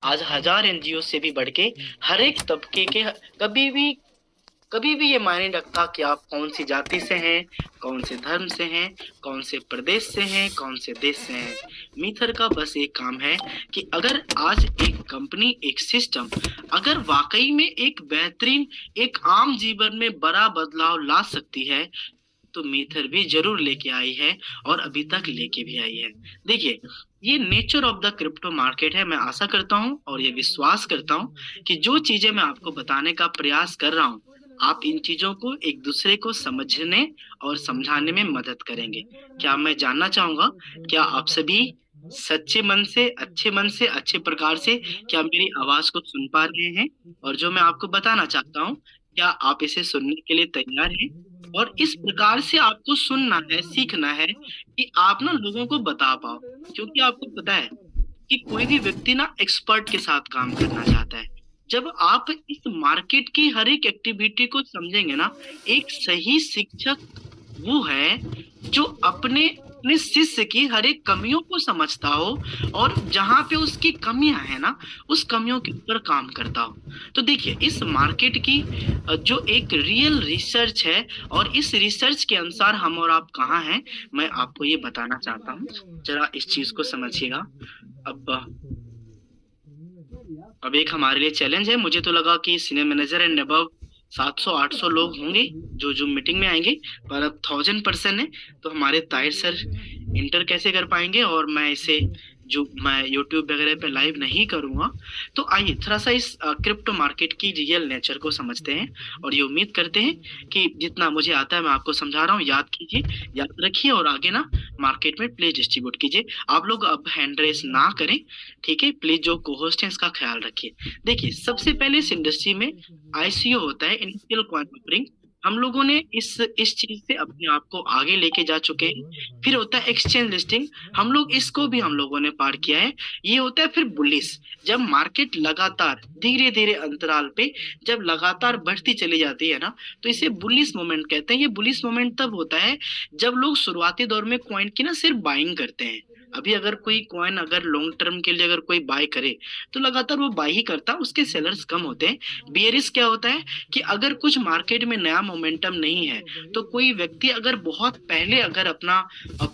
आज हजार एनजीओ से भी बढ़ के हर एक तबके के कभी भी कभी भी ये मायने रखता कि आप कौन सी जाति से हैं, कौन से धर्म से हैं, कौन से प्रदेश से हैं, कौन से देश से हैं। मीथर का बस एक काम है कि अगर आज एक कंपनी, एक सिस्टम अगर वाकई में एक बेहतरीन, एक आम जीवन में बड़ा बदलाव ला सकती है, तो मीथर भी जरूर लेके आई है और अभी तक लेके भी आई है। देखिए, ये nature of the crypto market है। मैं आशा करता हूँ और ये विश्वास करता हूँ कि जो चीजें मैं आपको बताने का प्रयास कर रहा हूँ, आप इन चीजों को एक दूसरे को समझने और समझाने में मदद करेंगे। क्या मैं जानना चाहूंगा, क्या आप सभी सच्चे मन से, अच्छे मन से, अच्छे प्रकार से क्या मेरी आवाज को सुन पा रहे हैं? और जो मैं आपको बताना चाहता हूँ, क्या आप इसे सुनने के लिए तैयार हैं? और इस प्रकार से आपको सुनना है, सीखना है कि आप ना लोगों को बता पाओ। क्योंकि आपको पता है कि कोई भी व्यक्ति ना एक्सपर्ट के साथ काम करना चाहता है। जब आप इस मार्केट की हर एक एक्टिविटी को समझेंगे ना, एक सही शिक्षक वो है जो अपने अपने शिष्य की हर एक कमियों को समझता हो और जहां पे उसकी कमियां है ना, उस कमियों के ऊपर काम करता हो। तो देखिए, इस मार्केट की जो एक रियल रिसर्च है, और इस रिसर्च के अनुसार हम और आप कहाँ हैं, मैं आपको ये बताना चाहता हूँ। जरा इस चीज को समझिएगा। अब अब एक हमारे लिए चैलेंज है। मुझे तो लगा कि सीनियर मैनेजर एंड अबव 700-800 लोग होंगे जो जूम मीटिंग में आएंगे, पर अब 1000 पर्सन है। तो हमारे ताहिर सर इंटर कैसे कर पाएंगे, और मैं इसे जो मैं यूट्यूब वगैरह पे लाइव नहीं करूंगा। तो आइए थोड़ा सा इस क्रिप्टो मार्केट की रियल नेचर को समझते हैं, और ये उम्मीद करते हैं कि जितना मुझे आता है मैं आपको समझा रहा हूँ, याद कीजिए, याद रखिए, और आगे ना मार्केट में प्लीज डिस्ट्रीब्यूट कीजिए। आप लोग अब हैंड रेस ना करें, ठीक है? प्लीज जो को होस्ट है इसका ख्याल रखिए। देखिए, सबसे पहले इस इंडस्ट्री में आईसीओ होता है, इनिशियल कॉइन ऑफरिंग। हम लोगों ने इस चीज से अपने आप को आगे लेके जा चुके हैं। फिर होता है एक्सचेंज लिस्टिंग, हम लोग इसको भी हम लोगों ने पार किया है। ये होता है फिर बुलिश, जब मार्केट लगातार धीरे धीरे अंतराल पे जब लगातार बढ़ती चली जाती है ना, तो इसे बुलिश मोमेंट कहते हैं। ये बुलिश मोमेंट तब होता है जब लोग शुरुआती दौर में कॉइन की ना सिर्फ बाइंग करते हैं। अभी अगर कोई कॉइन अगर लॉन्ग टर्म के लिए अगर कोई बाय करे, तो लगातार वो बाय ही करता, उसके सेलर्स कम होते हैं। बियरिश क्या होता है कि अगर कुछ मार्केट में नया मोमेंटम नहीं है, तो कोई व्यक्ति अगर बहुत पहले अगर अपना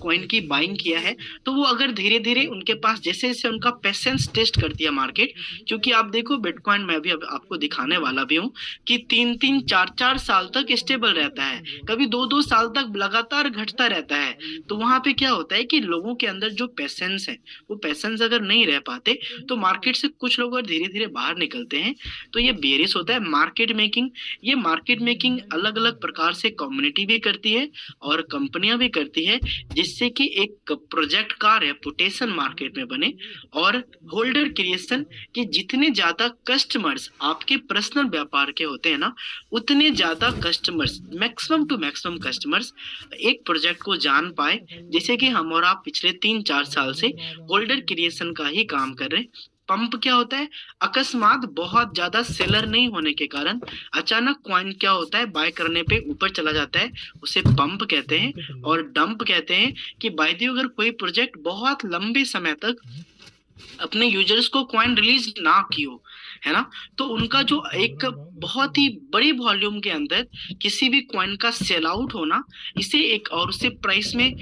कॉइन की बाइंग किया है, तो वो अगर धीरे धीरे उनके पास जैसे जैसे उनका पेशेंस टेस्ट करती है मार्केट। क्योंकि आप देखो, बिटकॉइन मैं भी अब आपको दिखाने वाला भी हूँ कि 3-3 4-4 साल तक स्टेबल रहता है, कभी 2-2 साल तक लगातार घटता रहता है। तो वहां पे क्या होता है कि लोगों के अंदर जो पेशेंस है, वो पेशेंस अगर नहीं रह पाते, तो मार्केट से कुछ लोग धीरे धीरे बाहर निकलते हैं। तो ये बेरिस होता है मार्केट मेकिंग। ये मार्केट मेकिंग अलग अलग प्रकार से कम्युनिटी भी करती है और कंपनियां भी करती है, जिससे कि एक प्रोजेक्ट का रेपुटेशन मार्केट में बने। और होल्डर क्रिएशन, कि जितने ज्यादा कस्टमर्स आपके पर्सनल व्यापार के होते हैं ना, उतने ज्यादा customers, maximum to maximum customers एक प्रोजेक्ट को जान पाए। जैसे कि हम और आप पिछले 3-4 साल से होल्डर क्रिएशन का ही काम कर रहे हैं। पंप क्या होता है? अकस्मात बहुत ज्यादा सेलर नहीं होने के कारण अचानक कॉइन क्या होता है, बाय करने पे ऊपर चला जाता है, उसे पंप कहते हैं। और डंप कहते हैं कि बाय द अगर कोई प्रोजेक्ट बहुत लंबे समय तक अपने यूजर्स को कॉइन रिलीज ना की हो, है ना, तो उनका जो एक बहुत ही बड़ी वॉल्यूम के अंदर किसी भी कॉइन का सेल आउट होना, इसे एक, और उसे प्राइस में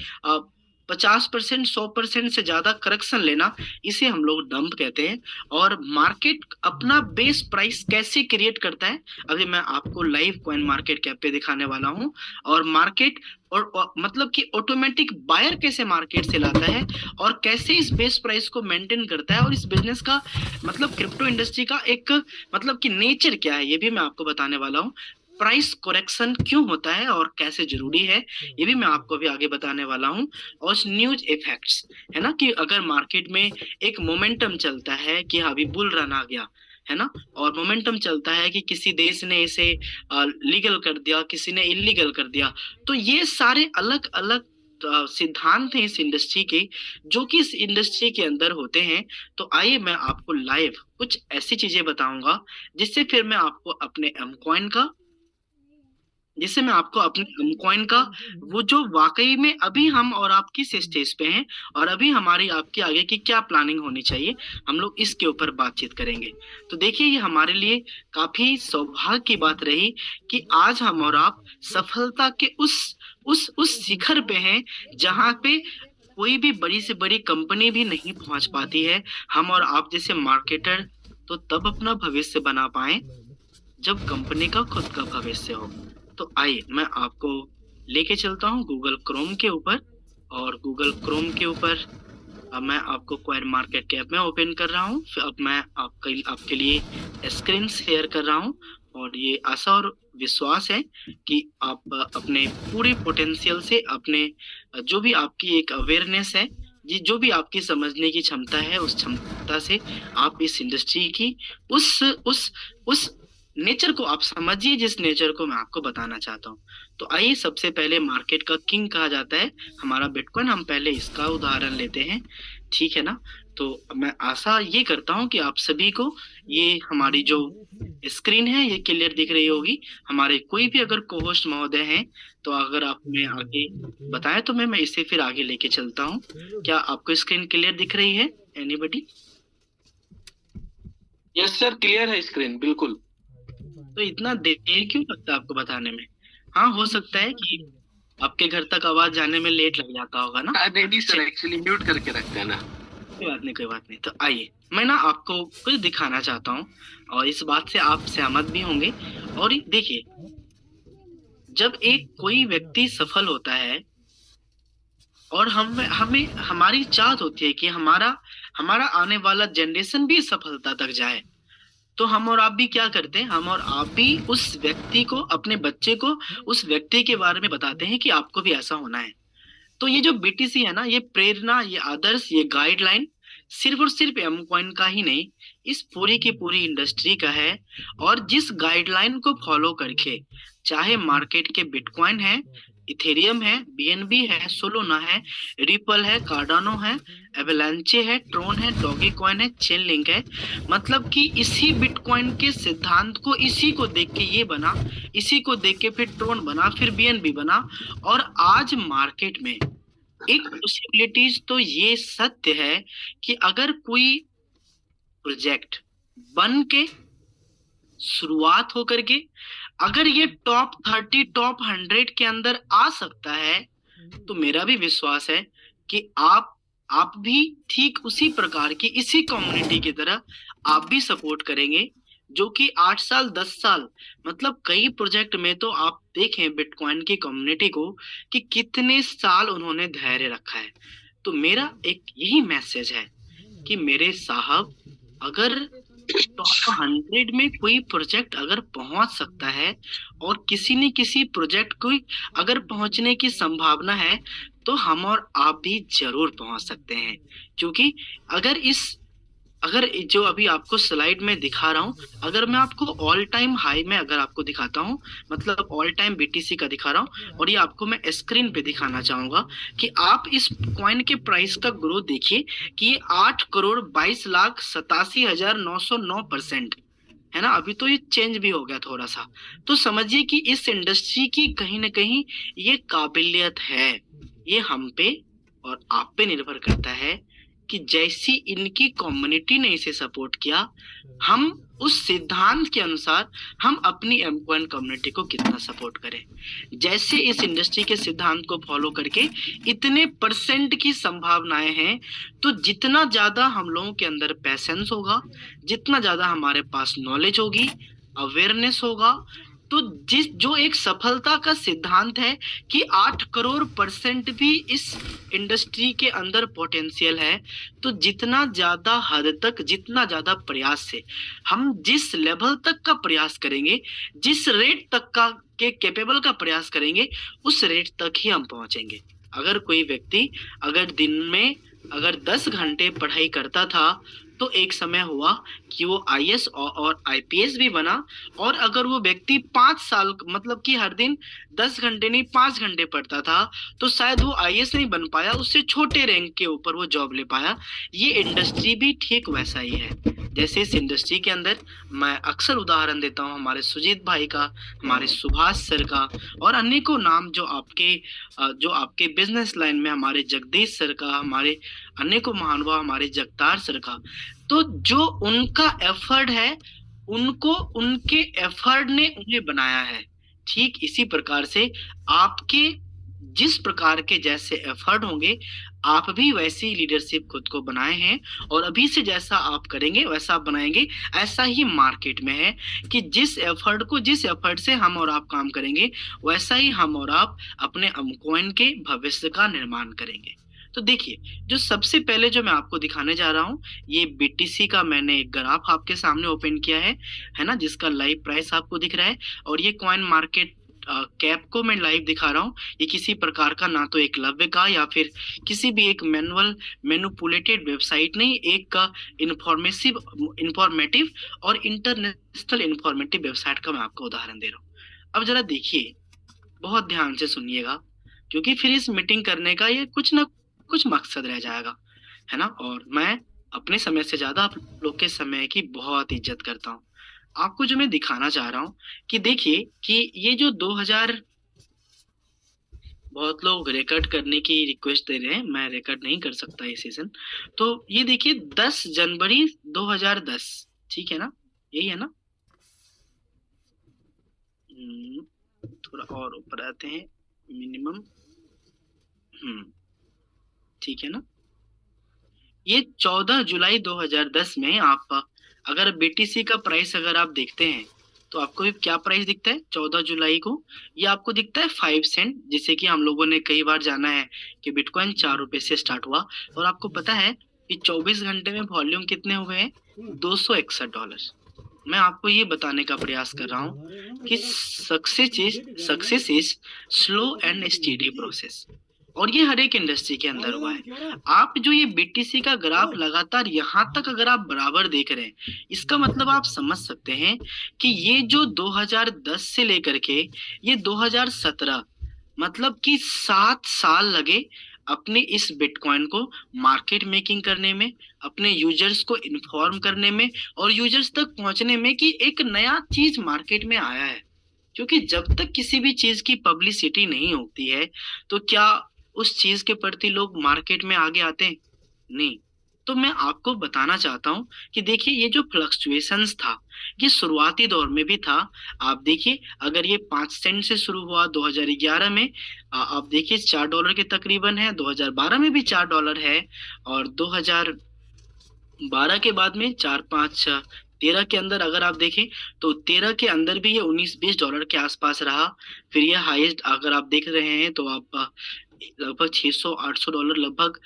50%, 100% से ज्यादा करेक्शन लेना, इसे हम लोग डंप कहते हैं। और मार्केट अपना बेस प्राइस कैसे क्रिएट करता है, अभी मैं आपको लाइव कॉइन मार्केट कैप पे दिखाने वाला हूँ। और मार्केट और मतलब कि ऑटोमेटिक बायर कैसे मार्केट से लाता है, और कैसे इस बेस प्राइस को मेंटेन करता है, और इस बिजनेस का मतलब क्रिप्टो इंडस्ट्री का एक मतलब कि नेचर क्या है, ये भी मैं आपको बताने वाला हूँ। प्राइस करेक्शन क्यों होता है और कैसे जरूरी है, ये भी मैं आपको भी आगे बताने वाला हूँ। और न्यूज इफेक्ट्स, है ना, कि अगर मार्केट में एक मोमेंटम चलता है कि हाँ अभी बुल रन आ गया, है ना, और मोमेंटम चलता है कि किसी देश ने इसे लीगल कर दिया, किसी ने इलीगल कर दिया, तो ये सारे अलग अलग सिद्धांत हैं इस इंडस्ट्री के, जो कि इस इंडस्ट्री के अंदर होते हैं। तो आइए मैं आपको लाइव कुछ ऐसी चीजें बताऊंगा, जिससे फिर मैं आपको अपने एम कॉइन का जिससे मैं आपको अपने कॉइन का वो जो वाकई में अभी हम और आप किस स्टेज पे हैं और अभी हमारी आपकी आगे की क्या प्लानिंग होनी चाहिए, हम लोग इसके ऊपर बातचीत करेंगे। तो देखिए, ये हमारे लिए काफी सौभाग्य की बात रही कि आज हम और आप सफलता के उस शिखर पे हैं जहाँ पे कोई भी बड़ी से बड़ी कंपनी भी नहीं पहुंच पाती है। हम और आप जैसे मार्केटर तो तब अपना भविष्य बना पाए जब कंपनी का खुद का भविष्य हो। तो आइए मैं आपको लेके चलता हूँ गूगल क्रोम के ऊपर, और गूगल क्रोम के ऊपर अब मैं आपको क्वायर मार्केट कैप में ओपन कर रहा हूँ। फिर अब मैं आपके लिए स्क्रीन शेयर कर रहा हूँ, और ये आशा और विश्वास है कि आप अपने पूरे पोटेंशियल से, अपने जो भी आपकी एक अवेयरनेस है, जी जो भी आपकी समझने की क्षमता है, उस क्षमता से आप इस इंडस्ट्री की उस नेचर को आप समझिए जिस नेचर को मैं आपको बताना चाहता हूँ। तो आइए, सबसे पहले मार्केट का किंग कहा जाता है हमारा बिटकॉइन, हम पहले इसका उदाहरण लेते हैं, ठीक है ना। तो मैं आशा ये करता हूँ कि आप सभी को ये हमारी जो स्क्रीन है ये क्लियर दिख रही होगी। हमारे कोई भी अगर को-होस्ट महोदय हैं तो अगर आप में आगे बताएं तो मैं इसे फिर आगे लेके चलता हूँ। क्या आपको स्क्रीन क्लियर दिख रही है, एनीबडी? यस सर, क्लियर है स्क्रीन, बिल्कुल। तो इतना देर क्यों लगता है आपको बताने में? हाँ, हो सकता है कि आपके घर तक आवाज जाने में लेट लग जाता होगा ना। नहीं सर, एक्चुअली म्यूट करके रखते हैं ना। कोई बात नहीं, कोई बात नहीं। तो आइए मैं ना आपको कुछ दिखाना चाहता हूँ, और इस बात से आप सहमत भी होंगे। और देखिए, जब एक कोई व्यक्ति सफल होता है और हमें हमारी चाहत होती है कि हमारा हमारा आने वाला जनरेशन भी सफलता तक जाए, तो हम और आप भी क्या करते हैं, हम और आप भी उस व्यक्ति को, अपने बच्चे को उस व्यक्ति के बारे में बताते हैं कि आपको भी ऐसा होना है। तो ये जो बीटीसी है ना, ये प्रेरणा, ये आदर्श, ये गाइडलाइन सिर्फ और सिर्फ एम कॉइन का ही नहीं, इस पूरी की पूरी इंडस्ट्री का है। और जिस गाइडलाइन को फॉलो करके, चाहे मार्केट के बिटकॉइन है, इथेरियम है, बीएनबी है, सोलोना है, रिपल है, कार्डानो है, एवलांचे है, ट्रोन है, डॉगी कॉइन है, चेन लिंक है, मतलब कि इसी बिटकॉइन के सिद्धांत को, इसी को देख के ये बना, इसी को देख के फिर ट्रोन बना, फिर बीएनबी बना। और आज मार्केट में एक पॉसिबिलिटीज तो ये सत्य है कि अगर कोई प्रोजेक्ट बन के शुरुआत हो करके अगर ये टॉप 30, टॉप 100 के अंदर आ सकता है, तो मेरा भी विश्वास है कि आप भी ठीक उसी प्रकार की, इसी कम्युनिटी की तरह आप भी सपोर्ट करेंगे, जो कि 8 साल 10 साल, मतलब कई प्रोजेक्ट में तो आप देखें बिटकॉइन की कम्युनिटी को कि कितने साल उन्होंने धैर्य रखा है। तो मेरा एक यही मैसेज है कि मेरे साहब, अगर टॉप 100 में कोई प्रोजेक्ट अगर पहुंच सकता है और किसी न किसी प्रोजेक्ट को अगर पहुंचने की संभावना है, तो हम और आप भी जरूर पहुंच सकते हैं। क्योंकि अगर जो अभी आपको स्लाइड में दिखा रहा हूं, अगर मैं आपको ऑल टाइम हाई में अगर आपको दिखाता हूं, मतलब ऑल टाइम बीटीसी का दिखा रहा हूं, और ये आपको मैं स्क्रीन पे दिखाना चाहूंगा कि आप इस कॉइन के प्राइस का ग्रोथ देखिए कि ये 8,22,87,909% है ना। अभी तो ये चेंज भी हो गया थोड़ा सा। तो समझिए कि इस इंडस्ट्री की कहीं ना कहीं ये काबिलियत है। ये हम पे और आप पे निर्भर करता है कि जैसी इनकी कम्युनिटी ने इसे सपोर्ट किया, हम उस सिद्धांत के अनुसार हम अपनी एम कॉइन कम्युनिटी को कितना सपोर्ट करें। जैसे इस इंडस्ट्री के सिद्धांत को फॉलो करके इतने परसेंट की संभावनाएं हैं, तो जितना ज्यादा हम लोगों के अंदर पैसेंस होगा, जितना ज्यादा हमारे पास नॉलेज होगी, अवेयरनेस होगा, तो जो एक सफलता का सिद्धांत है कि 8 करोड़ % भी इस इंडस्ट्री के अंदर पोटेंशियल है, तो जितना ज्यादा हद तक, जितना ज्यादा प्रयास से हम जिस लेवल तक का प्रयास करेंगे, जिस रेट तक का के कैपेबल का प्रयास करेंगे, उस रेट तक ही हम पहुंचेंगे। अगर कोई व्यक्ति अगर दिन में अगर 10 घंटे पढ़ाई करता था, तो एक समय हुआ कि वो आईएएस और आईपीएस भी बना। और अगर वो व्यक्ति 5 साल, मतलब कि हर दिन 10 घंटे नहीं 5 घंटे पढ़ता था, तो शायद वो आईएएस नहीं बन पाया, उससे छोटे रैंक के ऊपर वो जॉब ले पाया। ये इंडस्ट्री भी ठीक वैसा ही है। जैसे इस इंडस्ट्री के अंदर मैं अक्सर उदाहरण देता हूँ हमारे सुजीत भाई का, हमारे सुभाष सर का, और अनेकों नाम जो आपके बिजनेस लाइन में हमारे जगदीश सर का, हमारे अनेकों महानुभाव हमारे जगतार सर का। तो जो उनका एफर्ट है, उनको उनके एफर्ट ने उन्हें बनाया है। ठीक इसी प्रकार से आपके जिस प्रकार के जैसे एफर्ट होंगे, आप भी वैसी लीडरशिप खुद को बनाए हैं, और अभी से जैसा आप करेंगे वैसा आप बनाएंगे। ऐसा ही मार्केट में है कि जिस एफर्ट से हम और आप काम करेंगे, वैसा ही हम और आप अपने कॉइन के भविष्य का निर्माण करेंगे। तो देखिए, जो सबसे पहले जो मैं आपको दिखाने जा रहा हूँ, ये बीटीसी का मैंने एक ग्राफ आपके सामने ओपन किया है ना, जिसका लाइव प्राइस आपको दिख रहा है, और ये कॉइन मार्केट कैप को मैं लाइव दिखा रहा हूँ। ये किसी प्रकार का ना तो एकलव्य का या फिर किसी भी एक मैनुपुलेटेड वेबसाइट नहीं, एक इंफॉर्मेटिव और इंटरनेशनल इंफॉर्मेटिव वेबसाइट का मैं आपको उदाहरण दे रहा हूँ। अब जरा देखिए, बहुत ध्यान से सुनिएगा, क्योंकि फिर इस मीटिंग करने का ये कुछ ना कुछ मकसद रह जाएगा, है ना। और मैं अपने समय से ज्यादा आप लोग के समय की बहुत इज्जत करता हूँ। आपको जो मैं दिखाना चाह रहा हूँ कि देखिए कि ये जो 2000, बहुत लोग रिकॉर्ड करने की रिक्वेस्ट दे रहे हैं, मैं रिकॉर्ड नहीं कर सकता ये सेशन। तो ये देखिए 10 जनवरी 2010, ठीक है ना, यही है ना। थोड़ा और ऊपर आते हैं, मिनिमम, ठीक है ना। ये 14 जुलाई 2010 में आप अगर बीटीसी का प्राइस अगर आप देखते हैं, तो आपको क्या प्राइस दिखता है 14 जुलाई को? ये आपको दिखता है 5 सेंट, जिसे कि हम लोगों ने कई बार जाना है कि बिटकॉइन 4 रुपए से स्टार्ट हुआ। और आपको पता है कि 24 घंटे में वॉल्यूम कितने हुए हैं? $261। मैं आपको ये बताने का प्रयास कर रहा हूँ कि success is slow and steady process, और ये हर एक इंडस्ट्री के अंदर हुआ है। आप जो ये बीटीसी का ग्राफ लगातार यहाँ तक अगर आप बराबर देख रहे हैं, इसका मतलब आप समझ सकते हैं कि ये जो 2010 से लेकर के ये 2017, मतलब कि 7 साल लगे अपने इस बिटकॉइन को मार्केट मेकिंग करने में, अपने यूजर्स को इन्फॉर्म करने में, और यूजर्स तक पहुंचने में कि एक नया चीज मार्केट में आया है। क्योंकि जब तक किसी भी चीज की पब्लिसिटी नहीं होती है, तो क्या उस चीज के प्रति लोग मार्केट में आगे आते हैं? नहीं। तो मैं आपको बताना चाहता हूं कि देखिए, ये जो फ्लक्चुएशंस था, ये शुरुआती दौर में भी था। आप देखिए, अगर ये 5 सेंट से शुरू हुआ 2011 में, आप देखिए $4 के तकरीबन है, 2012 में भी $4 है, और 2012 के बाद में 4, 5, 13 के अंदर अगर आप देखें तो 13 के अंदर भी ये $19-20 के आसपास रहा। फिर ये हाईएस्ट अगर आप देख रहे हैं तो आप लगभग $600-800 लगभग,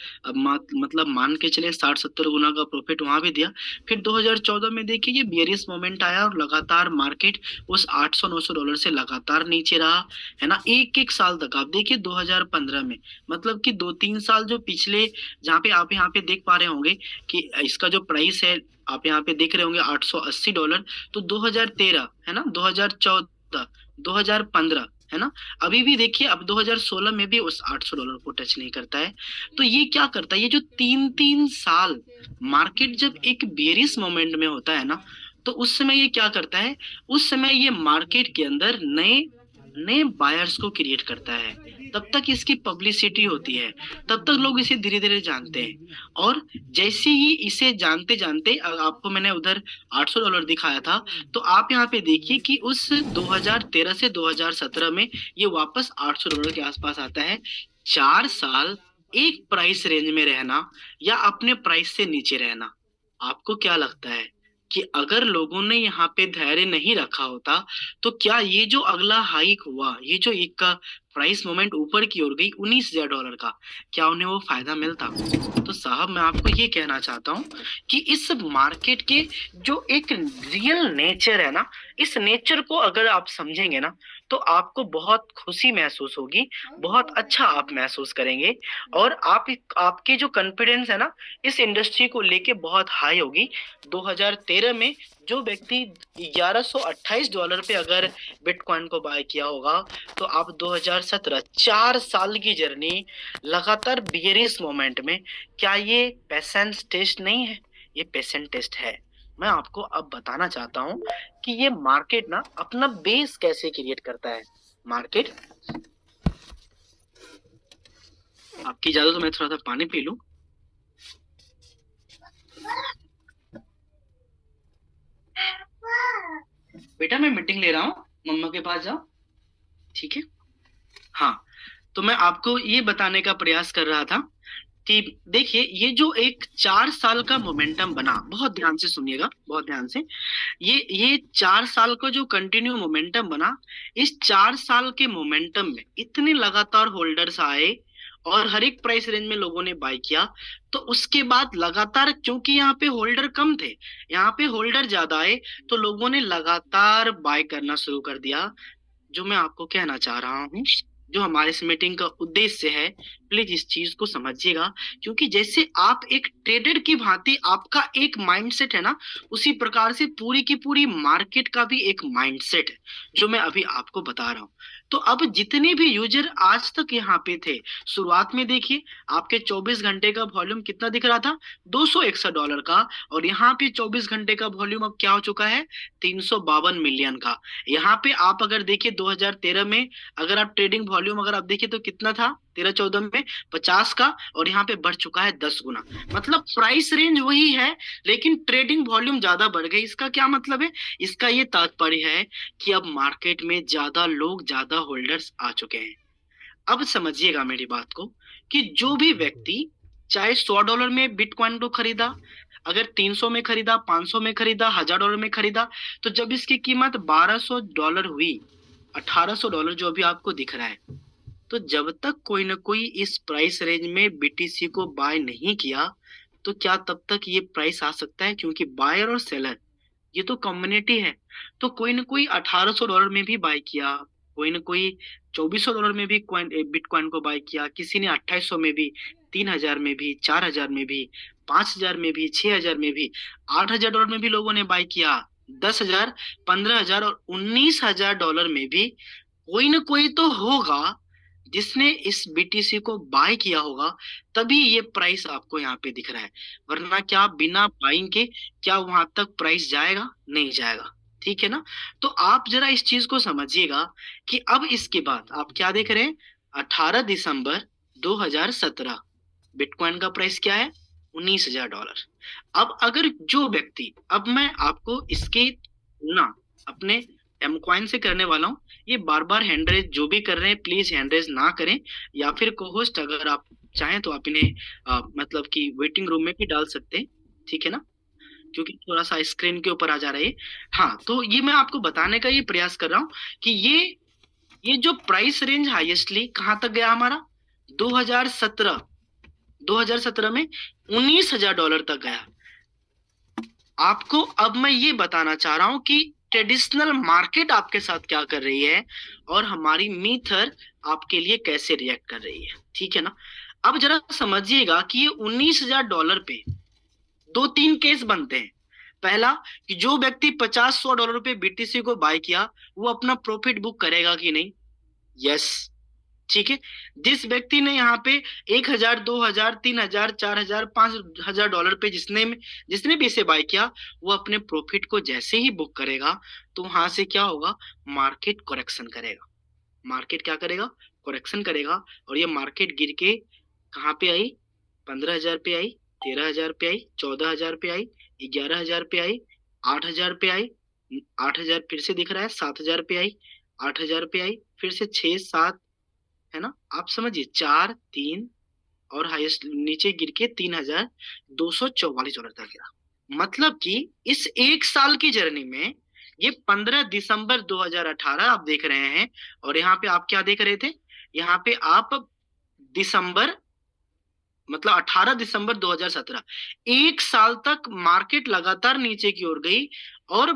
मतलब मान के चले 60-70 गुना का प्रॉफिट वहां भी दिया। फिर 2014 में देखिए ये बियरिश मोमेंट आया, और लगातार मार्केट उस $800-900 से लगातार नीचे रहा, है ना, एक साल तक। आप देखिए 2015 में, मतलब कि 2-3 साल जो पिछले, जहाँ पे आप यहाँ पे देख पा रहे होंगे कि इसका जो प्राइस है, आप यहाँ पे देख रहे होंगे $880। तो 2013 है ना, 2014, 2015 है ना, अभी भी देखिए अब 2016 में भी उस $800 को टच नहीं करता है। तो ये क्या करता है, ये जो 3-3 साल मार्केट जब एक बेरिश मोमेंट में होता है ना, तो उस समय ये क्या करता है, उस समय ये मार्केट के अंदर नए नए बायर्स को क्रिएट करता है। तब तक इसकी पब्लिसिटी होती है, तब तक लोग इसे धीरे धीरे जानते हैं, और जैसे ही इसे जानते जानते, आपको मैंने उधर $800 दिखाया था, तो आप यहाँ पे देखिए कि उस 2013 से 2017 में ये वापस $800 के आसपास आता है। 4 साल एक प्राइस रेंज में रहना या अपने प्राइस से नीचे रहना। आपको क्या लगता है कि अगर लोगों ने यहाँ पे धैर्य नहीं रखा होता, तो क्या ये जो अगला हाइक हुआ, ये जो एक का प्राइस मोमेंट ऊपर की ओर गई $19,000 का, क्या उन्हें वो फायदा मिलता? तो साहब, मैं आपको ये कहना चाहता हूँ कि इस मार्केट के जो एक रियल नेचर है ना, इस नेचर को अगर आप समझेंगे ना, तो आपको बहुत खुशी महसूस होगी, बहुत अच्छा आप महसूस करेंगे, और आपके जो कॉन्फिडेंस है ना इस इंडस्ट्री को लेके बहुत हाई होगी। 2013 में जो व्यक्ति $1128 पे अगर बिटकॉइन को बाय किया होगा, तो आप 2017, 4 साल की जर्नी लगातार बियरिश मोमेंट में, क्या ये पेशेंस टेस्ट नहीं है? ये पेशेंस टेस्ट है। मैं आपको अब बताना चाहता हूँ कि ये मार्केट ना अपना बेस कैसे क्रिएट करता है। मार्केट, आपकी इजाजत तो मैं थोड़ा सा पानी पी लूं। बेटा मैं मीटिंग ले रहा हूँ, मम्मा के पास जाओ, ठीक है। हाँ, तो मैं आपको ये बताने का प्रयास कर रहा था कि देखिए, ये जो एक 4 साल का मोमेंटम बना, बहुत ध्यान से सुनिएगा, बहुत ध्यान से। ये 4 साल का जो कंटिन्यू मोमेंटम बना, इस 4 साल के मोमेंटम में इतने लगातार होल्डर्स आए और हर एक प्राइस रेंज में लोगों ने बाय किया। तो उसके बाद लगातार, क्योंकि यहाँ पे होल्डर कम थे, यहाँ पे होल्डर ज्यादा आए, तो लोगों ने लगातार बाय करना शुरू कर दिया। जो मैं आपको कहना चाह रहा हूँ, जो हमारे इस मीटिंग का उद्देश्य है, प्लीज इस चीज को समझिएगा। क्योंकि जैसे आप एक ट्रेडर की भांति आपका एक माइंडसेट है ना, उसी प्रकार से पूरी की पूरी मार्केट का भी एक माइंडसेट है, जो मैं अभी आपको बता रहा हूँ। तो अब जितने भी यूजर आज तक यहाँ पे थे, शुरुआत में देखिए आपके 24 घंटे का वॉल्यूम कितना दिख रहा था, $261 का। और यहाँ पे 24 घंटे का वॉल्यूम अब क्या हो चुका है, 352 मिलियन का। यहाँ पे आप अगर देखिए 2013 में, अगर आप ट्रेडिंग वॉल्यूम अगर आप देखिए तो कितना था, 13-14 में 50 का, और यहाँ पे बढ़ चुका है 10 गुना। मतलब प्राइस रेंज वही है, लेकिन ट्रेडिंग वॉल्यूम ज्यादा बढ़ गई। इसका क्या मतलब है, इसका ये तात्पर्य है कि अब मार्केट में ज्यादा लोग, ज्यादा होल्डर्स आ चुके हैं। अब समझिएगा मेरी बात को, कि जो भी व्यक्ति चाहे $100 में बिटकॉइन को खरीदा, अगर 300 में खरीदा, 500 में खरीदा, $1000 में खरीदा, तो जब इसकी कीमत $1200 हुई, $1800 जो अभी आपको दिख रहा है, तो जब तक कोई ना कोई इस प्राइस रेंज में बीटीसी को बाय नहीं किया, तो क्या तब तक ये प्राइस आ सकता है? क्योंकि बायर और सेलर ये तो कम्युनिटी है। तो कोई ना कोई $1800 में भी बाय किया, कोई ना कोई $2400 में भी बिटकॉइन को बाय किया, किसी ने 2800 में भी, 3000 में भी, 4000 में भी, 5000 में भी, 6000 में भी, $8000 में भी लोगों ने बाय किया, 10,000, 15,000 और $19,000 में भी कोई ना कोई तो होगा जिसने इस बीटीसी को बाय किया होगा, तभी ये प्राइस आपको यहाँ पे दिख रहा है। वरना क्या बिना बाइंग के क्या वहां तक प्राइस जाएगा? नहीं जाएगा, ठीक है ना। तो आप जरा इस चीज को समझिएगा कि अब इसके बाद आप क्या देख रहे हैं, 18 दिसंबर 2017 बिटकॉइन का प्राइस क्या है, $19,000। अब अगर जो व्यक्ति, अब मैं आपको इसकी तुलना अपने एमकॉइन से करने वाला हूँ। ये बार बार हैंड रेज जो भी कर रहे हैं, प्लीज हैंड रेज ना करें, या फिर को-होस्ट अगर आप चाहें तो आप इन्हें मतलब कि वेटिंग रूम में भी डाल सकते हैं, ठीक है ना, क्योंकि थोड़ा सा स्क्रीन के ऊपर आ जा रहा है। हाँ, तो ये मैं आपको बताने का ये प्रयास कर रहा हूँ कि ये जो प्राइस रेंज हाईएस्टली कहाँ तक गया हमारा, 2017 2017 में $19,000 तक गया। आपको अब मैं ये बताना चाह रहा हूं कि ट्रेडिशनल मार्केट आपके साथ क्या कर रही है और हमारी मीथर आपके लिए कैसे रिएक्ट कर रही है, ठीक है ना। अब जरा समझिएगा कि ये $19,000 पे 2-3 केस बनते हैं। पहला, कि जो व्यक्ति $50-100 पे बीटीसी को बाय किया, वो अपना प्रॉफिट बुक करेगा कि नहीं? यस, ठीक है। जिस व्यक्ति ने यहाँ पे 1,000, 2,000, 3,000, 4,000, $5,000 पे जिसने भी इसे बाय किया, वो अपने प्रॉफिट को जैसे ही बुक करेगा, तो वहां से क्या होगा, मार्केट करेक्शन करेगा। मार्केट क्या करेगा, करेक्शन करेगा। और ये मार्केट गिर के कहाँ पे आई, 15,000 पे आई, 13,000 पे आई, 14,000 पे आई, 11,000 पे आई, 8,000 पे आई, 8,000 फिर से दिख रहा है, 7,000 पे आई, 8,000 पे आई, फिर से 6-7, है ना। आप समझिए 4-3 और हाईएस्ट नीचे गिर के $3,244 तक गिरा। मतलब कि इस एक साल की जर्नी में ये 15 दिसंबर 2018 आप देख रहे हैं, और यहाँ पे आप क्या देख रहे थे, यहाँ पे आप दिसंबर, मतलब 18 दिसंबर 2017, एक साल तक मार्केट लगातार नीचे की ओर गई, और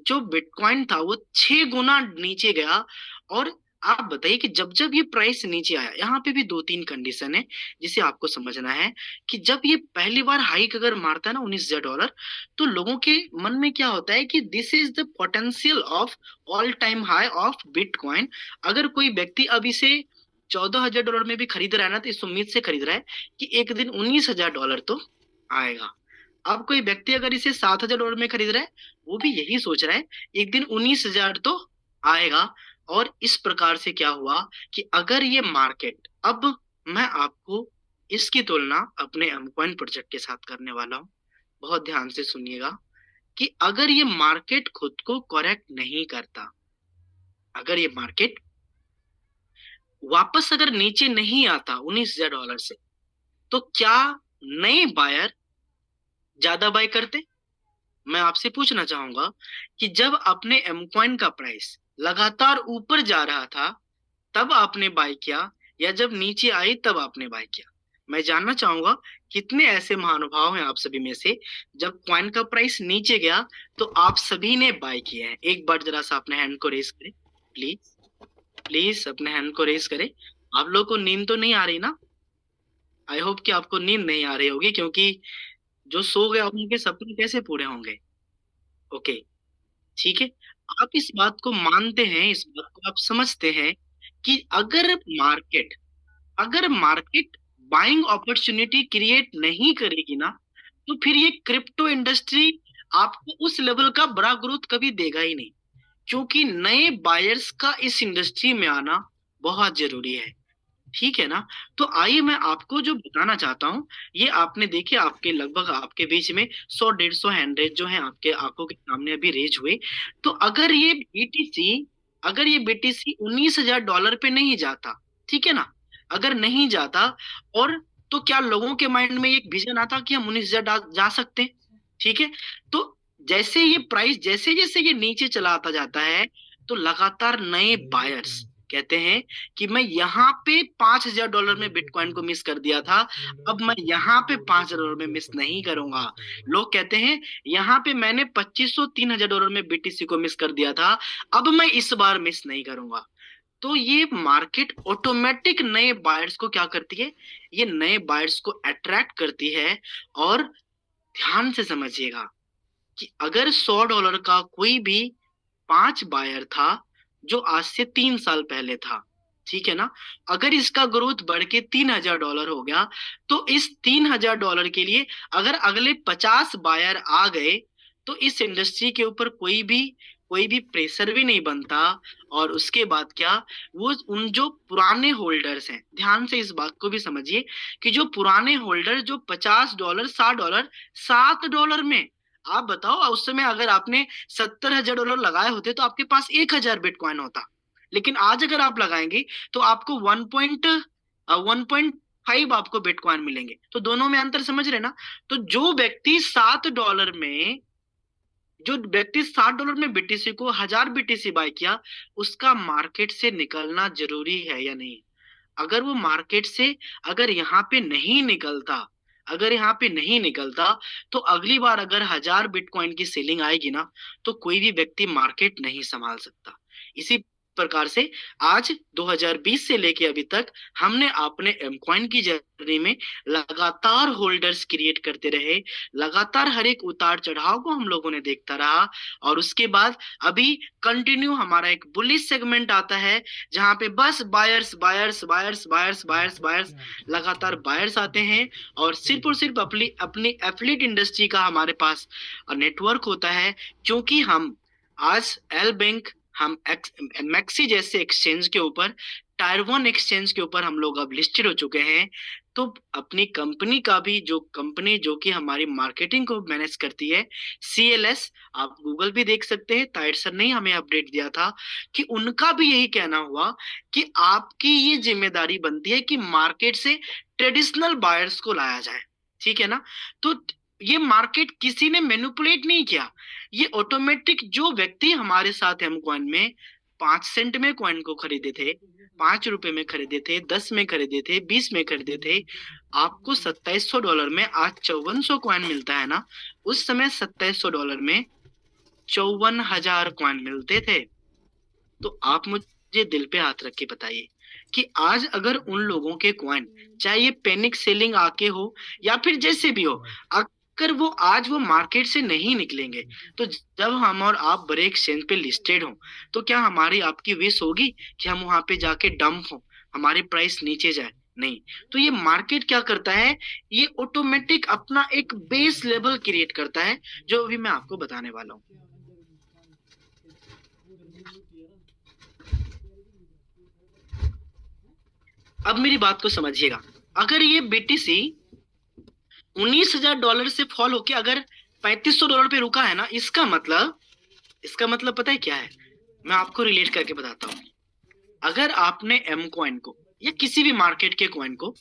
जो बिटकॉइन था वो 6 गुना नीचे गया। और आप बताइए कि जब जब ये प्राइस नीचे आया, यहाँ पे भी 2-3 कंडीशन है जिसे आपको समझना है, कि जब ये पहली बार हाइक अगर मारता है ना $19,000, तो लोगों के मन में क्या होता है कि this is the potential of all time high of bitcoin. अगर कोई व्यक्ति अब इसे $14,000 में भी खरीद रहा है ना, तो इस उम्मीद से खरीद रहा है कि एक दिन $19,000 तो आएगा। अब कोई व्यक्ति अगर इसे $7,000 में खरीद रहा है, वो भी यही सोच रहा है एक दिन 19,000 तो आएगा। और इस प्रकार से क्या हुआ कि अगर ये मार्केट, अब मैं आपको इसकी तुलना अपने एमकॉइन प्रोजेक्ट के साथ करने वाला हूँ, बहुत ध्यान से सुनिएगा, कि अगर ये मार्केट खुद को करेक्ट नहीं करता, अगर ये मार्केट वापस अगर नीचे नहीं आता $19,000 से, तो क्या नए बायर ज्यादा बाय करते? मैं आपसे पूछना चाहूंगा कि जब अपने एमकॉइन का प्राइस लगातार ऊपर जा रहा था तब आपने बाय किया, या जब नीचे आई तब आपने बाय किया? मैं जानना चाहूंगा कितने ऐसे महानुभाव हैं आप सभी में से, जब कॉइन का प्राइस नीचे गया तो आप सभी ने बाय किया है? एक बार जरा सा अपने हैंड को रेस करें प्लीज, प्लीज अपने हैंड को रेस करें। आप लोगों को नींद तो नहीं आ रही ना? आई होप कि आपको नींद नहीं आ रही होगी, क्योंकि जो सो गए उनके सपने कैसे पूरे होंगे? ओके, ठीक है। आप इस बात को मानते हैं, इस बात को आप समझते हैं कि अगर मार्केट बाइंग अपॉर्चुनिटी क्रिएट नहीं करेगी ना, तो फिर ये क्रिप्टो इंडस्ट्री आपको उस लेवल का बड़ा ग्रोथ कभी देगा ही नहीं, क्योंकि नए बायर्स का इस इंडस्ट्री में आना बहुत जरूरी है। ठीक है ना? तो आइए मैं आपको जो बताना चाहता हूँ, ये आपने देखिए आपके लगभग आपके बीच में 100-150 हैंड रेज जो है आपके आंखों के सामने अभी रेज हुए। तो अगर ये बीटीसी $19,000 पे नहीं जाता, ठीक है ना, अगर नहीं जाता, और तो क्या लोगों के माइंड में एक विजन आता कि हम 19,000 जा सकते हैं? ठीक है। तो जैसे ये प्राइस जैसे जैसे ये नीचे चला आता जाता है, तो लगातार नए बायर्स कहते हैं कि मैं यहाँ पे $5,000 में बिटकॉइन को मिस कर दिया था, अब मैं यहाँ पे $5,000 में मिस नहीं करूंगा। लोग कहते हैं यहाँ पे मैंने 2,500 $3,000 में बीटीसी को मिस कर दिया था, अब मैं इस बार मिस नहीं करूंगा। तो ये मार्केट ऑटोमेटिक नए बायर्स को क्या करती है? ये नए बायर्स को अट्रैक्ट करती है। और ध्यान से समझिएगा कि अगर $100 का कोई भी 5 बायर था जो आज से 3 साल पहले था, ठीक है ना, अगर इसका ग्रोथ बढ़ के $3,000 हो गया, तो इस $3,000 के लिए अगर अगले 50 बायर आ गए, तो इस इंडस्ट्री के ऊपर कोई भी प्रेशर भी नहीं बनता। और उसके बाद क्या, वो उन जो पुराने होल्डर्स हैं, ध्यान से इस बात को भी समझिए कि जो पुराने होल्डर जो $50 $60 $7 में, आप बताओ उस समय अगर आपने $70,000 लगाए होते तो आपके पास 1,000 बिटकॉइन होता। लेकिन आज अगर आप लगाएंगे तो आपको 1.5 आपको बिटकॉइन मिलेंगे। तो दोनों में अंतर समझ रहे ना? तो जो व्यक्ति $60 में बीटीसी को 1,000 बीटीसी बाय किया, उसका मार्केट से निकलना जरूरी है या नहीं? अगर वो मार्केट से अगर यहाँ पे नहीं निकलता, तो अगली बार अगर 1,000 बिटकॉइन की सेलिंग आएगी ना, तो कोई भी व्यक्ति मार्केट नहीं संभाल सकता। इसी प्रकार से आज 2020 से लेके अभी तक हमने अपने एमकॉइन की जर्नी में लगातार होल्डर्स क्रिएट करते रहे, लगातार हर एक उतार चढ़ाव को हम लोगों ने देखता रहा। और उसके बाद अभी कंटिन्यू हमारा एक बुलिश सेगमेंट आता है, जहां पे बस buyers buyers buyers buyers buyers buyers लगातार बायर्स आते हैं। और सिर्फ अपनी अपनी एफिलिएट इंडस्ट्री का हमारे पास नेटवर्क होता है, क्योंकि हम आज एल बैंक, हम मैक्सी जैसे एक्सचेंज के ऊपर, टायर 1 एक्सचेंज के ऊपर हम लोग अब लिस्टेड हो चुके हैं। तो अपनी कंपनी का भी जो कंपनी जो कि हमारी मार्केटिंग को मैनेज करती है, CLS, आप गूगल भी देख सकते हैं, ताहिर सर ने हमें अपडेट दिया था कि उनका भी यही कहना हुआ कि आपकी ये जिम्मेदारी बनती है कि मार्केट से ट्रेडिशनल बायर्स को लाया जाए। ठीक है ना? तो ये मार्केट किसी ने मैनिपुलेट नहीं किया, ये ऑटोमेटिक जो व्यक्ति हमारे साथ एम कॉइन में 5 सेंट में कॉइन को खरीदे थे, ₹5 में खरीदे थे, 10 में खरीदे थे, 20 में खरीदे थे, आपको $2,700 में आज 5400 कॉइन मिलता है ना, उस समय $2,700 में 54,000 कॉइन मिलते थे। तो आप मुझे दिल पे हाथ रख के बताइए कि आज अगर उन लोगों के कॉइन, चाहे ये पैनिक सेलिंग आके हो या फिर जैसे भी हो, अगर वो मार्केट से नहीं निकलेंगे, तो जब हम और आप बड़े एक्सचेंज पे लिस्टेड हो, तो क्या हमारी आपकी विश होगी कि हम वहां पे जाके डंप हो, हमारी प्राइस नीचे जाए? नहीं। तो ये मार्केट क्या करता है, ये ऑटोमेटिक अपना एक बेस लेवल क्रिएट करता है, जो अभी मैं आपको बताने वाला हूँ। अब मेरी बात को समझिएगा, अगर ये बीटीसी $19,000 से फॉल होके अगर $3,500 पे रुका है ना, इसका मतलब पता है क्या है, मैं आपको रिलेट करके बताता हूँ। अगर आपने एम कॉइन को या किसी भी मार्केट के कॉइन को,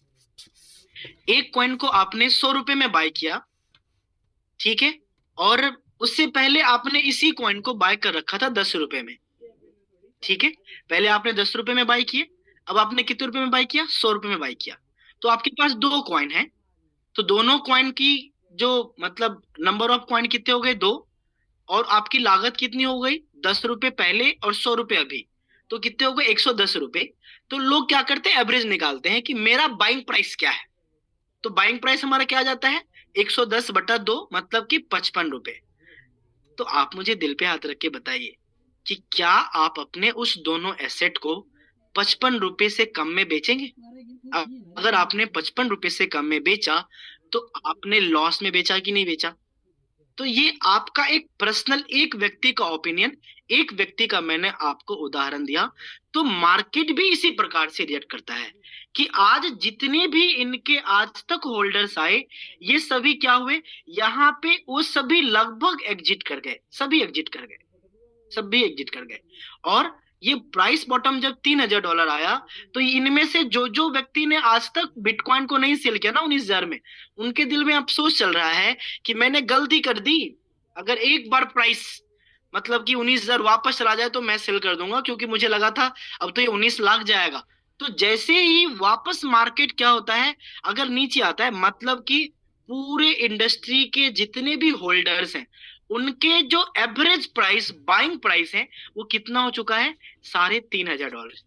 एक कॉइन को आपने 100 रुपए में बाय किया, ठीक है, और उससे पहले आपने इसी कॉइन को बाय कर रखा था 10 रुपए में, ठीक है, पहले आपने 10 रुपए में बाय किए, अब आपने कितने रुपए में बाय किया, 100 रुपए में बाय किया। तो आपके पास दो कॉइन है, तो दोनों कॉइन की जो मतलब नंबर ऑफ कॉइन कितने हो गए, दो, और आपकी लागत कितनी हो गई, 10 रुपए पहले और 100 रुपए अभी, तो कितने हो गए, 110 रुपए। तो लोग क्या करते हैं, एवरेज निकालते हैं कि मेरा बाइंग प्राइस क्या है। तो बाइंग प्राइस हमारा क्या आ जाता है, 110/2, मतलब कि 55 रुपए। तो आप मुझे दिल पे हाथ रख के बताइए कि क्या आप अपने उस दोनों एसेट को 55 रुपए से कम में बेचेंगे? अगर आपने 55 रुपए से कम में बेचा, तो आपने लॉस में बेचा कि नहीं बेचा? तो ये आपका एक पर्सनल, एक व्यक्ति का ओपिनियन, एक व्यक्ति का मैंने आपको उदाहरण दिया। तो मार्केट भी इसी प्रकार से रिएक्ट करता है कि आज जितने भी इनके आज तक होल्डर्स आए, ये सभी क्या हुए, यहाँ पे वो सभी लगभग एग्जिट कर गए, सभी एग्जिट कर गए, सभी एग्जिट कर गए। और ये प्राइस बॉटम जब $3,000 आया, तो इनमें से जो जो व्यक्ति ने आज तक बिटकॉइन को नहीं सेल किया ना 19,000 में, उनके दिल में अफसोस चल रहा है कि मैंने गलती कर दी। अगर एक बार प्राइस मतलब कि 19,000 वापस चला जाए तो मैं सेल कर दूंगा, क्योंकि मुझे लगा था अब तो ये 19 लाख जाएगा। तो जैसे ही वापस मार्केट क्या होता है, अगर नीचे आता है, मतलब कि पूरे इंडस्ट्री के जितने भी होल्डर्स हैं, उनके जो एवरेज प्राइस, बाइंग प्राइस है, वो कितना हो चुका है, $3,500।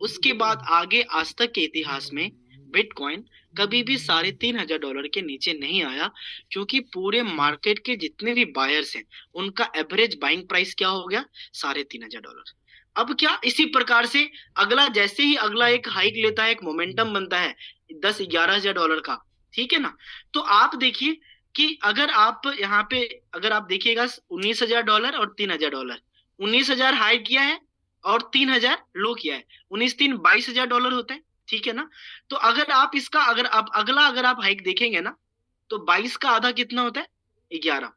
उसके बाद आगे आज तक के इतिहास में बिटकॉइन कभी भी $3,500 के नीचे नहीं आया, क्योंकि पूरे मार्केट के जितने भी बायर्स हैं, उनका एवरेज बाइंग प्राइस क्या हो गया, $3,500। अब क्या इसी प्रकार से अगला, जैसे ही अगला एक हाइक लेता है, एक मोमेंटम बनता है 10-11 हजार डॉलर का, ठीक है ना। तो आप देखिए कि अगर आप यहाँ पे, अगर आप देखिएगा $19,000 और $3,000, 19,000 हाई किया है और 3,000 लो किया है, 19 3 $22,000 होता है, ठीक है ना। तो अगर आप इसका, अगर आप अगला, अगर आप हाइक देखेंगे ना, तो 22 का आधा कितना होता है, 11,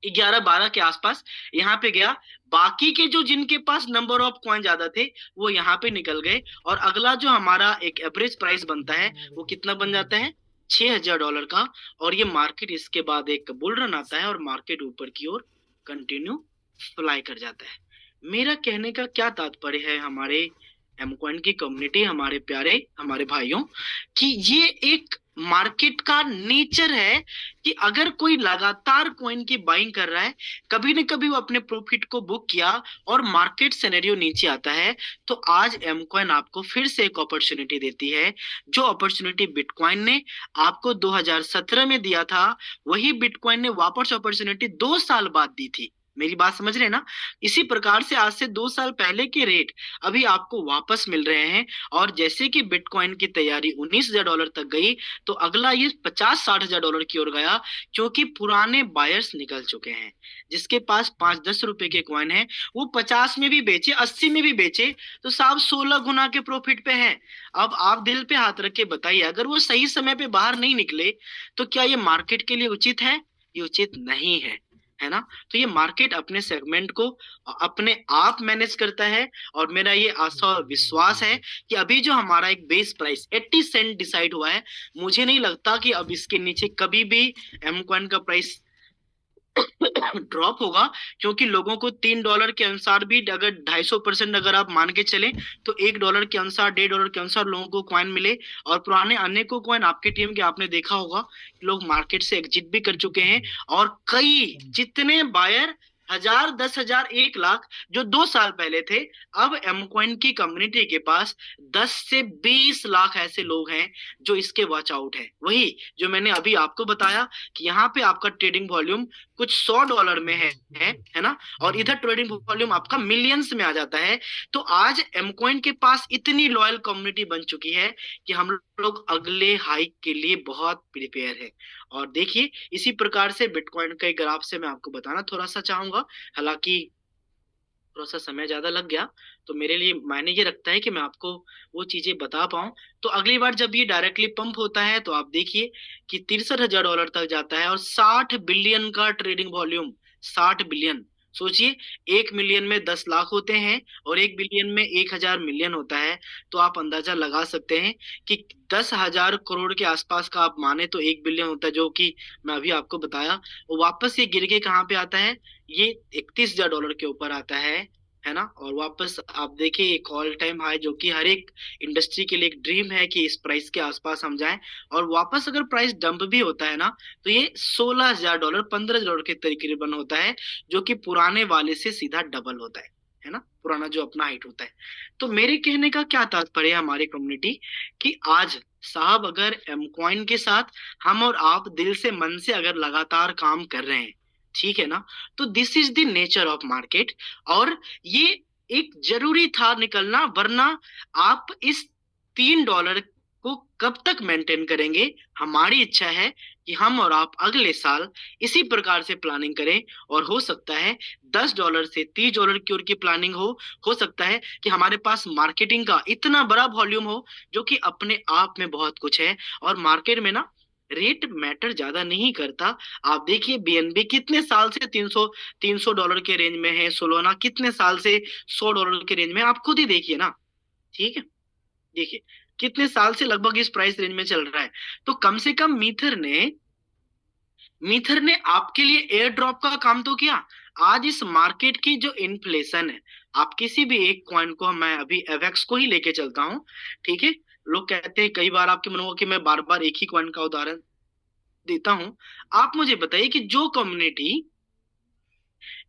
11-12 के आसपास यहाँ पे गया। बाकी के जो जिनके पास नंबर ऑफ कॉइन ज्यादा थे, वो यहाँ पे निकल गए, और अगला जो हमारा एक एवरेज प्राइस बनता है, वो कितना बन जाता है, $6,000 का। और ये मार्केट, इसके बाद एक बुल रन आता है और मार्केट ऊपर की ओर कंटिन्यू फ्लाई कर जाता है। मेरा कहने का क्या तात्पर्य है हमारे एम कॉइन की कम्युनिटी, हमारे प्यारे, हमारे भाइयों, कि ये एक मार्केट का नेचर है कि अगर कोई लगातार कॉइन की बाइंग कर रहा है, कभी न कभी वो अपने प्रॉफिट को बुक किया और मार्केट सिनेरियो नीचे आता है, तो आज एम कॉइन आपको फिर से एक अपॉर्चुनिटी देती है। जो अपॉर्चुनिटी बिटकॉइन ने आपको 2017 में दिया था, वही बिटकॉइन ने वापस अपॉर्चुनिटी 2 साल बाद दी थी। मेरी बात समझ रहे हैं ना। इसी प्रकार से आज से 2 साल पहले के रेट अभी आपको वापस मिल रहे हैं, और जैसे कि बिटकॉइन की तैयारी $19,000 तक गई, तो अगला ये $50-60 की ओर गया, क्योंकि पुराने बायर्स निकल चुके हैं। जिसके पास 5-10 रुपए के कॉइन है, वो 50 में भी बेचे, 80 में भी बेचे, तो साहब 16 गुना के प्रॉफिट पे है। अब आप दिल पे हाथ रख के बताइए, अगर वो सही समय पे बाहर नहीं निकले, तो क्या ये मार्केट के लिए उचित है? ये उचित नहीं है ना। तो ये मार्केट अपने सेगमेंट को अपने आप मैनेज करता है, और मेरा ये आशा और विश्वास है कि अभी जो हमारा एक बेस प्राइस 80 सेंट डिसाइड हुआ है, मुझे नहीं लगता कि अब इसके नीचे कभी भी एम कॉइन का प्राइस ड्रॉप होगा, क्योंकि लोगों को $3 के अनुसार भी, अगर 250% अगर आप मान के चले, तो $1 के अनुसार, $1.5 के अनुसार लोगों को कॉइन मिले। और पुराने अनेकों कॉइन आपके टीम के आपने देखा होगा, लोग मार्केट से एग्जिट भी कर चुके हैं, और कई जितने बायर 1,000, 10,000, 1 लाख जो 2 साल पहले थे, अब एम कॉइन की कम्युनिटी के पास 10 से 20 लाख ऐसे लोग हैं जो इसके वॉच आउट है। वही जो मैंने अभी आपको बताया कि यहाँ पे आपका ट्रेडिंग वॉल्यूम कुछ $100 में है ना, और इधर ट्रेडिंग वॉल्यूम आपका मिलियंस में आ जाता है। तो आज एमकॉइन के पास इतनी लॉयल कम्युनिटी बन चुकी है कि हम लोग अगले हाइक के लिए बहुत प्रिपेयर है। और देखिए इसी प्रकार से बिटकॉइन के ग्राफ से मैं आपको बताना थोड़ा सा चाहूंगा, हालांकि थोड़ा सा समय ज्यादा लग गया, तो मेरे लिए मायने ये रखता है कि मैं आपको वो चीजें बता पाऊं। तो अगली बार जब ये डायरेक्टली पंप होता है तो आप देखिए कि $63,000 तक जाता है, और 60 बिलियन का ट्रेडिंग वॉल्यूम। 60 बिलियन, सोचिए, 1 मिलियन में 10 लाख होते हैं और 1 बिलियन में 1,000 मिलियन होता है। तो आप अंदाजा लगा सकते हैं कि 10,000 करोड़ के आसपास का आप माने तो 1 बिलियन होता है, जो कि मैं अभी आपको बताया। वो वापस ये गिर के कहाँ पे आता है, ये $31,000 के ऊपर आता है ना। और वापस आप देखिए एक ऑल टाइम हाई, जो कि हर एक इंडस्ट्री के लिए एक ड्रीम है कि इस प्राइस के आसपास हम जाएं। और वापस अगर प्राइस डंप भी होता है ना, तो ये $16,000, $15,000 के तकरीबन होता है, जो कि पुराने वाले से सीधा डबल होता है ना, पुराना जो अपना हाइट होता है। तो मेरे कहने का क्या तात्पर्य है हमारी कम्युनिटी, कि आज साहब अगर एमकॉइन के साथ हम और आप दिल से मन से अगर लगातार काम कर रहे हैं, ठीक है ना, तो this is the nature of market. और ये एक जरूरी था निकलना, वरना आप इस $3 को कब तक मेंटेन करेंगे। हमारी इच्छा है कि हम और आप अगले साल इसी प्रकार से प्लानिंग करें, और हो सकता है $10 से $30 की ओर की प्लानिंग हो सकता है कि हमारे पास मार्केटिंग का इतना बड़ा वॉल्यूम हो, जो कि अपने आप में बहुत कुछ है। और मार्केट में ना रेट मैटर ज्यादा नहीं करता। आप देखिए बीएनबी कितने साल से 300 $300 के रेंज में है, सोलोना कितने साल से $100 के रेंज में है, आप खुद ही देखिए ना। ठीक है, देखिए कितने साल से लगभग इस प्राइस रेंज में चल रहा है। तो कम से कम मीथर ने आपके लिए एयर ड्रॉप का काम तो किया। आज इस मार्केट की जो इन्फ्लेशन है, आप किसी भी एक कॉइन को, मैं अभी एवेक्स को ही लेके चलता हूँ, ठीक है। लोग कहते हैं, कई बार आपके मन होगा कि मैं बार बार एक ही कॉइन का उदाहरण देता हूं। आप मुझे बताइए कि जो कम्युनिटी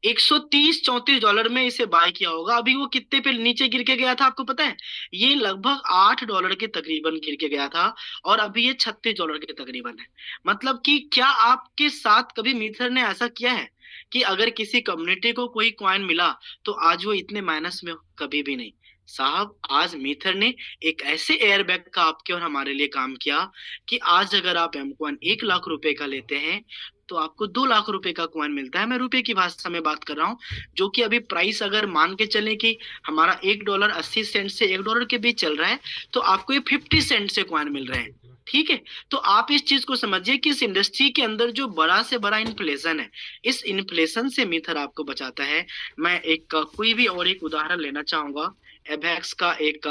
130-34 डॉलर में इसे बाय किया होगा, अभी वो कितने पे नीचे गिर के गया था आपको पता है? ये लगभग $8 के तकरीबन गिर के गया था, और अभी ये $36 के तकरीबन है। मतलब कि क्या आपके साथ कभी मीथर ने ऐसा किया है कि अगर किसी कम्युनिटी को कोई कॉइन मिला तो आज वो इतने माइनस में हो? कभी भी नहीं साहब। आज मीथर ने एक ऐसे एयरबैग का आपके और हमारे लिए काम किया कि आज अगर आप एम कॉइन 1 लाख रुपए का लेते हैं तो आपको 2 लाख रुपए का कॉइन मिलता है। मैं रुपए की भाषा में बात कर रहा हूँ, जो कि अभी प्राइस अगर मान के चले कि हमारा $1.80 से $1 के बीच चल रहा है, तो आपको ये 50 सेंट से कॉइन मिल रहे हैं। ठीक है, तो आप इस चीज को समझिए कि इस इंडस्ट्री के अंदर जो बड़ा से बड़ा इन्फ्लेशन है, इस इन्फ्लेशन से मीथर आपको बचाता है। मैं एक कोई भी और एक उदाहरण लेना चाहूंगा। एबेक्स का एक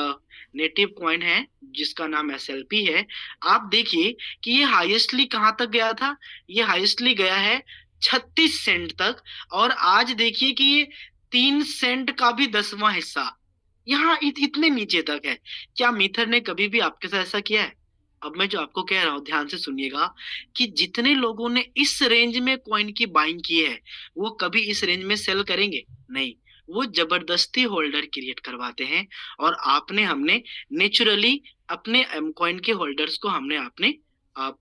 नेटिव कॉइन है जिसका नाम एसएलपी है। आप देखिए कि ये हाईएस्टली कहाँ तक गया था, ये हाईएस्टली गया है 36 सेंट तक, और आज देखिए कि ये 3 सेंट का भी 10वां हिस्सा यहाँ इतने नीचे तक है। क्या मीथर ने कभी भी आपके साथ ऐसा किया है? अब मैं जो आपको कह रहा हूँ ध्यान से सुनिएगा, कि जितने लोगों ने इस रेंज में कॉइन की बाइंग की है, वो कभी इस रेंज में सेल करेंगे नहीं। वो जबरदस्ती होल्डर क्रिएट करवाते हैं, और आपने हमने नेचुरली अपने एम कॉइन के होल्डर्स को आप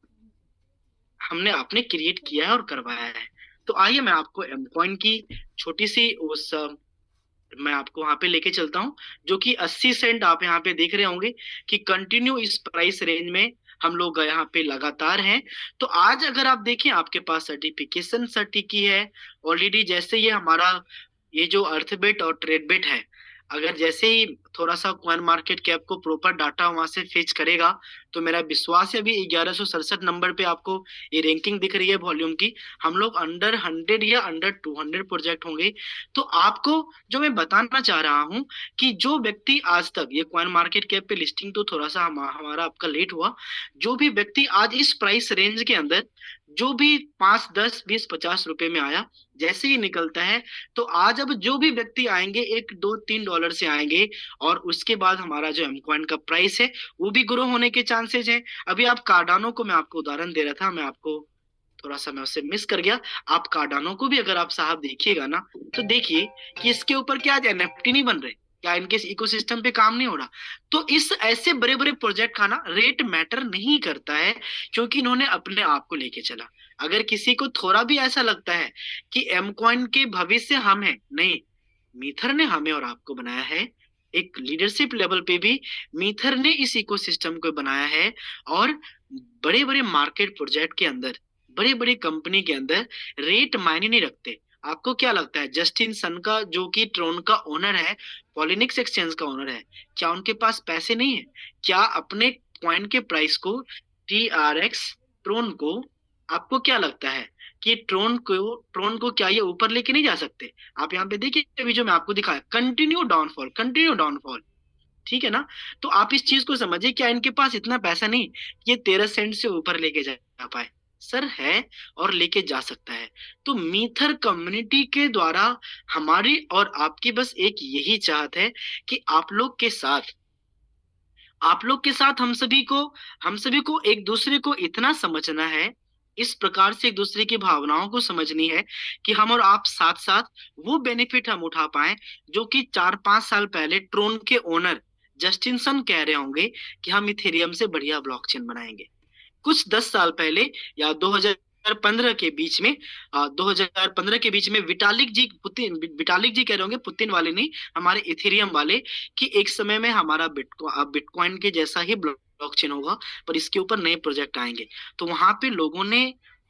हमने आपने क्रिएट किया है और करवाया है। तो आइए मैं आपको एम कॉइन की छोटी सी उस मैं आपको वहां पे लेके चलता हूँ, जो कि 80 सेंट आप यहाँ पे देख रहे होंगे कि कंटिन्यू इस प्राइस रेंज में हम लोग यहाँ पे लगातार हैं। तो आज अगर आप देखें, आपके पास सर्टिफिकेशन सर्टी की है ऑलरेडी। जैसे ये हमारा ये जो अर्थबेट और ट्रेडबेट है, अगर जैसे ही थोड़ा सा कॉइन मार्केट कैप को प्रॉपर डाटा वहां से फेच करेगा, तो मेरा विश्वास है अभी 1167 नंबर पे आपको ये रैंकिंग दिख रही है वॉल्यूम की। हम लोग अंडर 100 या अंडर 200 प्रोजेक्ट होंगे। तो आपको जो मैं बताना चाह रहा हूँ कि जो व्यक्ति आज तक ये कॉइन मार्केट कैप पे लिस्टिंग तो थोड़ा सा हमारा आपका लेट हुआ, जो भी व्यक्ति आज इस प्राइस रेंज के अंदर जो भी 5, 10, 20, 50 रुपए में आया, जैसे ही निकलता है, तो आज अब जो भी व्यक्ति आएंगे $1, $2, $3 से आएंगे, और उसके बाद हमारा जो एमकॉइन का प्राइस है वो भी ग्रो होने के चांसेस हैं। अभी आप कार्डानो को मैं आपको उदाहरण दे रहा था, मैं आपको थोड़ा सा मैं उससे मिस कर गया। आप कार्डानो को भी अगर आप साहब देखिएगा ना, तो देखिए कि इसके ऊपर क्या आज एनएफटी नहीं बन रहे, क्या इनके इकोसिस्टम पे काम नहीं हो रहा। तो इस ऐसे बड़े बड़े प्रोजेक्ट का ना रेट मैटर नहीं करता है, क्योंकि इन्होंने अपने आप को लेके चला। अगर किसी को थोड़ा भी ऐसा लगता है कि एम कॉइन के भविष्य हम हैं, नहीं, मीथर ने हमें और आपको बनाया है। एक लीडरशिप लेवल पे भी मीथर ने इस इकोसिस्टम को बनाया है। और बड़े बड़े मार्केट प्रोजेक्ट के अंदर, बड़े बड़े कंपनी के अंदर रेट मायने नहीं रखते। आपको क्या लगता है जस्टिन सन का, जो कि ट्रोन का ओनर है, पॉलिनिक्स एक्सचेंज का ओनर है, क्या उनके पास पैसे नहीं है? क्या अपने कॉइन के प्राइस को, TRX ट्रोन को, आपको क्या लगता है कि ट्रोन को क्या ये ऊपर लेके नहीं जा सकते? आप यहाँ पे देखिए, अभी जो मैं आपको दिखाया, कंटिन्यू डाउनफॉल, कंटिन्यू डाउनफॉल। ठीक है ना? तो आप इस चीज को समझिए, क्या इनके पास इतना पैसा नहीं कि ये 13 सेंट से ऊपर लेके जा पाए? सर है, और लेके जा सकता है। तो मीथर कम्युनिटी के द्वारा हमारी और आपकी बस एक यही चाहत है कि आप लोग के साथ हम सभी को एक दूसरे को इतना समझना है, इस प्रकार से एक दूसरे की भावनाओं को समझनी है कि हम और आप साथ साथ वो बेनिफिट हम उठा पाए जो कि 4-5 साल पहले ट्रोन के ओनर जस्टिनसन कह रहे होंगे कि हम इथेरियम से बढ़िया ब्लॉकचेन बनाएंगे। कुछ 10 साल पहले या 2015 के बीच में, 2015 के बीच में विटालिक जी कह रहे होंगे, पुतिन वाले नहीं, हमारे इथेरियम वाले, कि एक समय में हमारा बिटकॉइन के जैसा ही ब्लॉकचेन होगा, पर इसके ऊपर नए प्रोजेक्ट आएंगे। तो वहां पे लोगों ने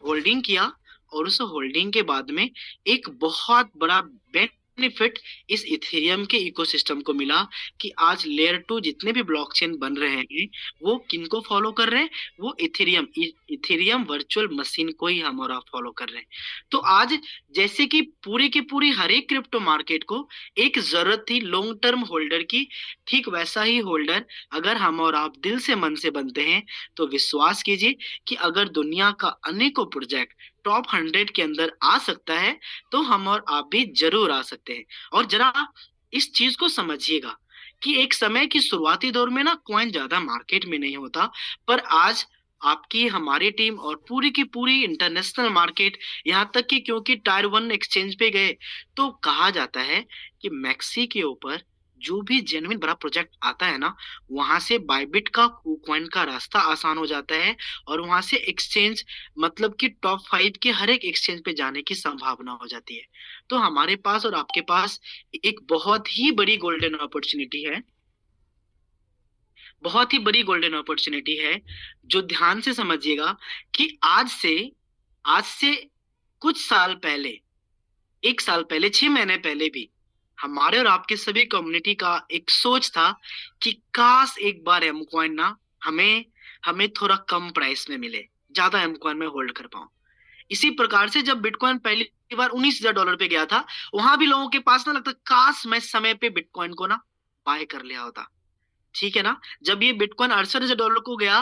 होल्डिंग किया, और उस होल्डिंग के बाद में एक बहुत बड़ा बेनिफिट इस इथेरियम के इकोसिस्टम को मिला कि आज लेयर 2 जितने भी ब्लॉकचेन बन रहे हैं, वो किनको फॉलो कर रहे हैं? वो इथेरियम वर्चुअल मशीन को ही हम और आप फॉलो कर रहे हैं। तो आज जैसे कि पूरी की पूरी हर एक क्रिप्टो मार्केट को एक जरूरत थी लॉन्ग टर्म होल्डर की, ठीक वैसा ही होल्डर अगर हम और आप दिल से मन से बनते हैं, तो विश्वास कीजिए कि अगर दुनिया का अनेकों प्रोजेक्ट टॉप 100 के अंदर आ सकता है, तो हम और आप भी जरूर आ सकते हैं। और जरा इस चीज को समझिएगा कि एक समय की शुरुआती दौर में ना कॉइन ज्यादा मार्केट में नहीं होता, पर आज आपकी हमारी टीम और पूरी की पूरी इंटरनेशनल मार्केट, यहाँ तक कि क्योंकि टायर 1 एक्सचेंज पे गए, तो कहा जाता है कि मैक्सी के ऊपर जो भी जेन्युइन बड़ा प्रोजेक्ट आता है ना, वहां से बाइबिट का कॉइन का रास्ता आसान हो जाता है, और वहां से एक्सचेंज, मतलब कि टॉप 5 के हर एक एक्सचेंज पे जाने की संभावना हो जाती है। तो हमारे पास और आपके पास एक बहुत ही बड़ी गोल्डन अपॉर्चुनिटी है, बहुत ही बड़ी गोल्डन अपॉर्चुनिटी है, जो ध्यान से समझिएगा कि आज से कुछ साल पहले, 1 साल पहले, 6 महीने पहले भी हमारे और आपके सभी कम्युनिटी का एक सोच था कि काश एक बार एम कॉइन ना हमें हमें थोड़ा कम प्राइस में मिले, ज्यादा एम कॉइन में होल्ड कर पाऊं। इसी प्रकार से जब बिटकॉइन पहली बार $19,000 पे गया था, वहां भी लोगों के पास ना लगता काश मैं समय पे बिटकॉइन को ना बाय कर लिया होता। ठीक है ना? जब ये बिटकॉइन $68,000 को गया,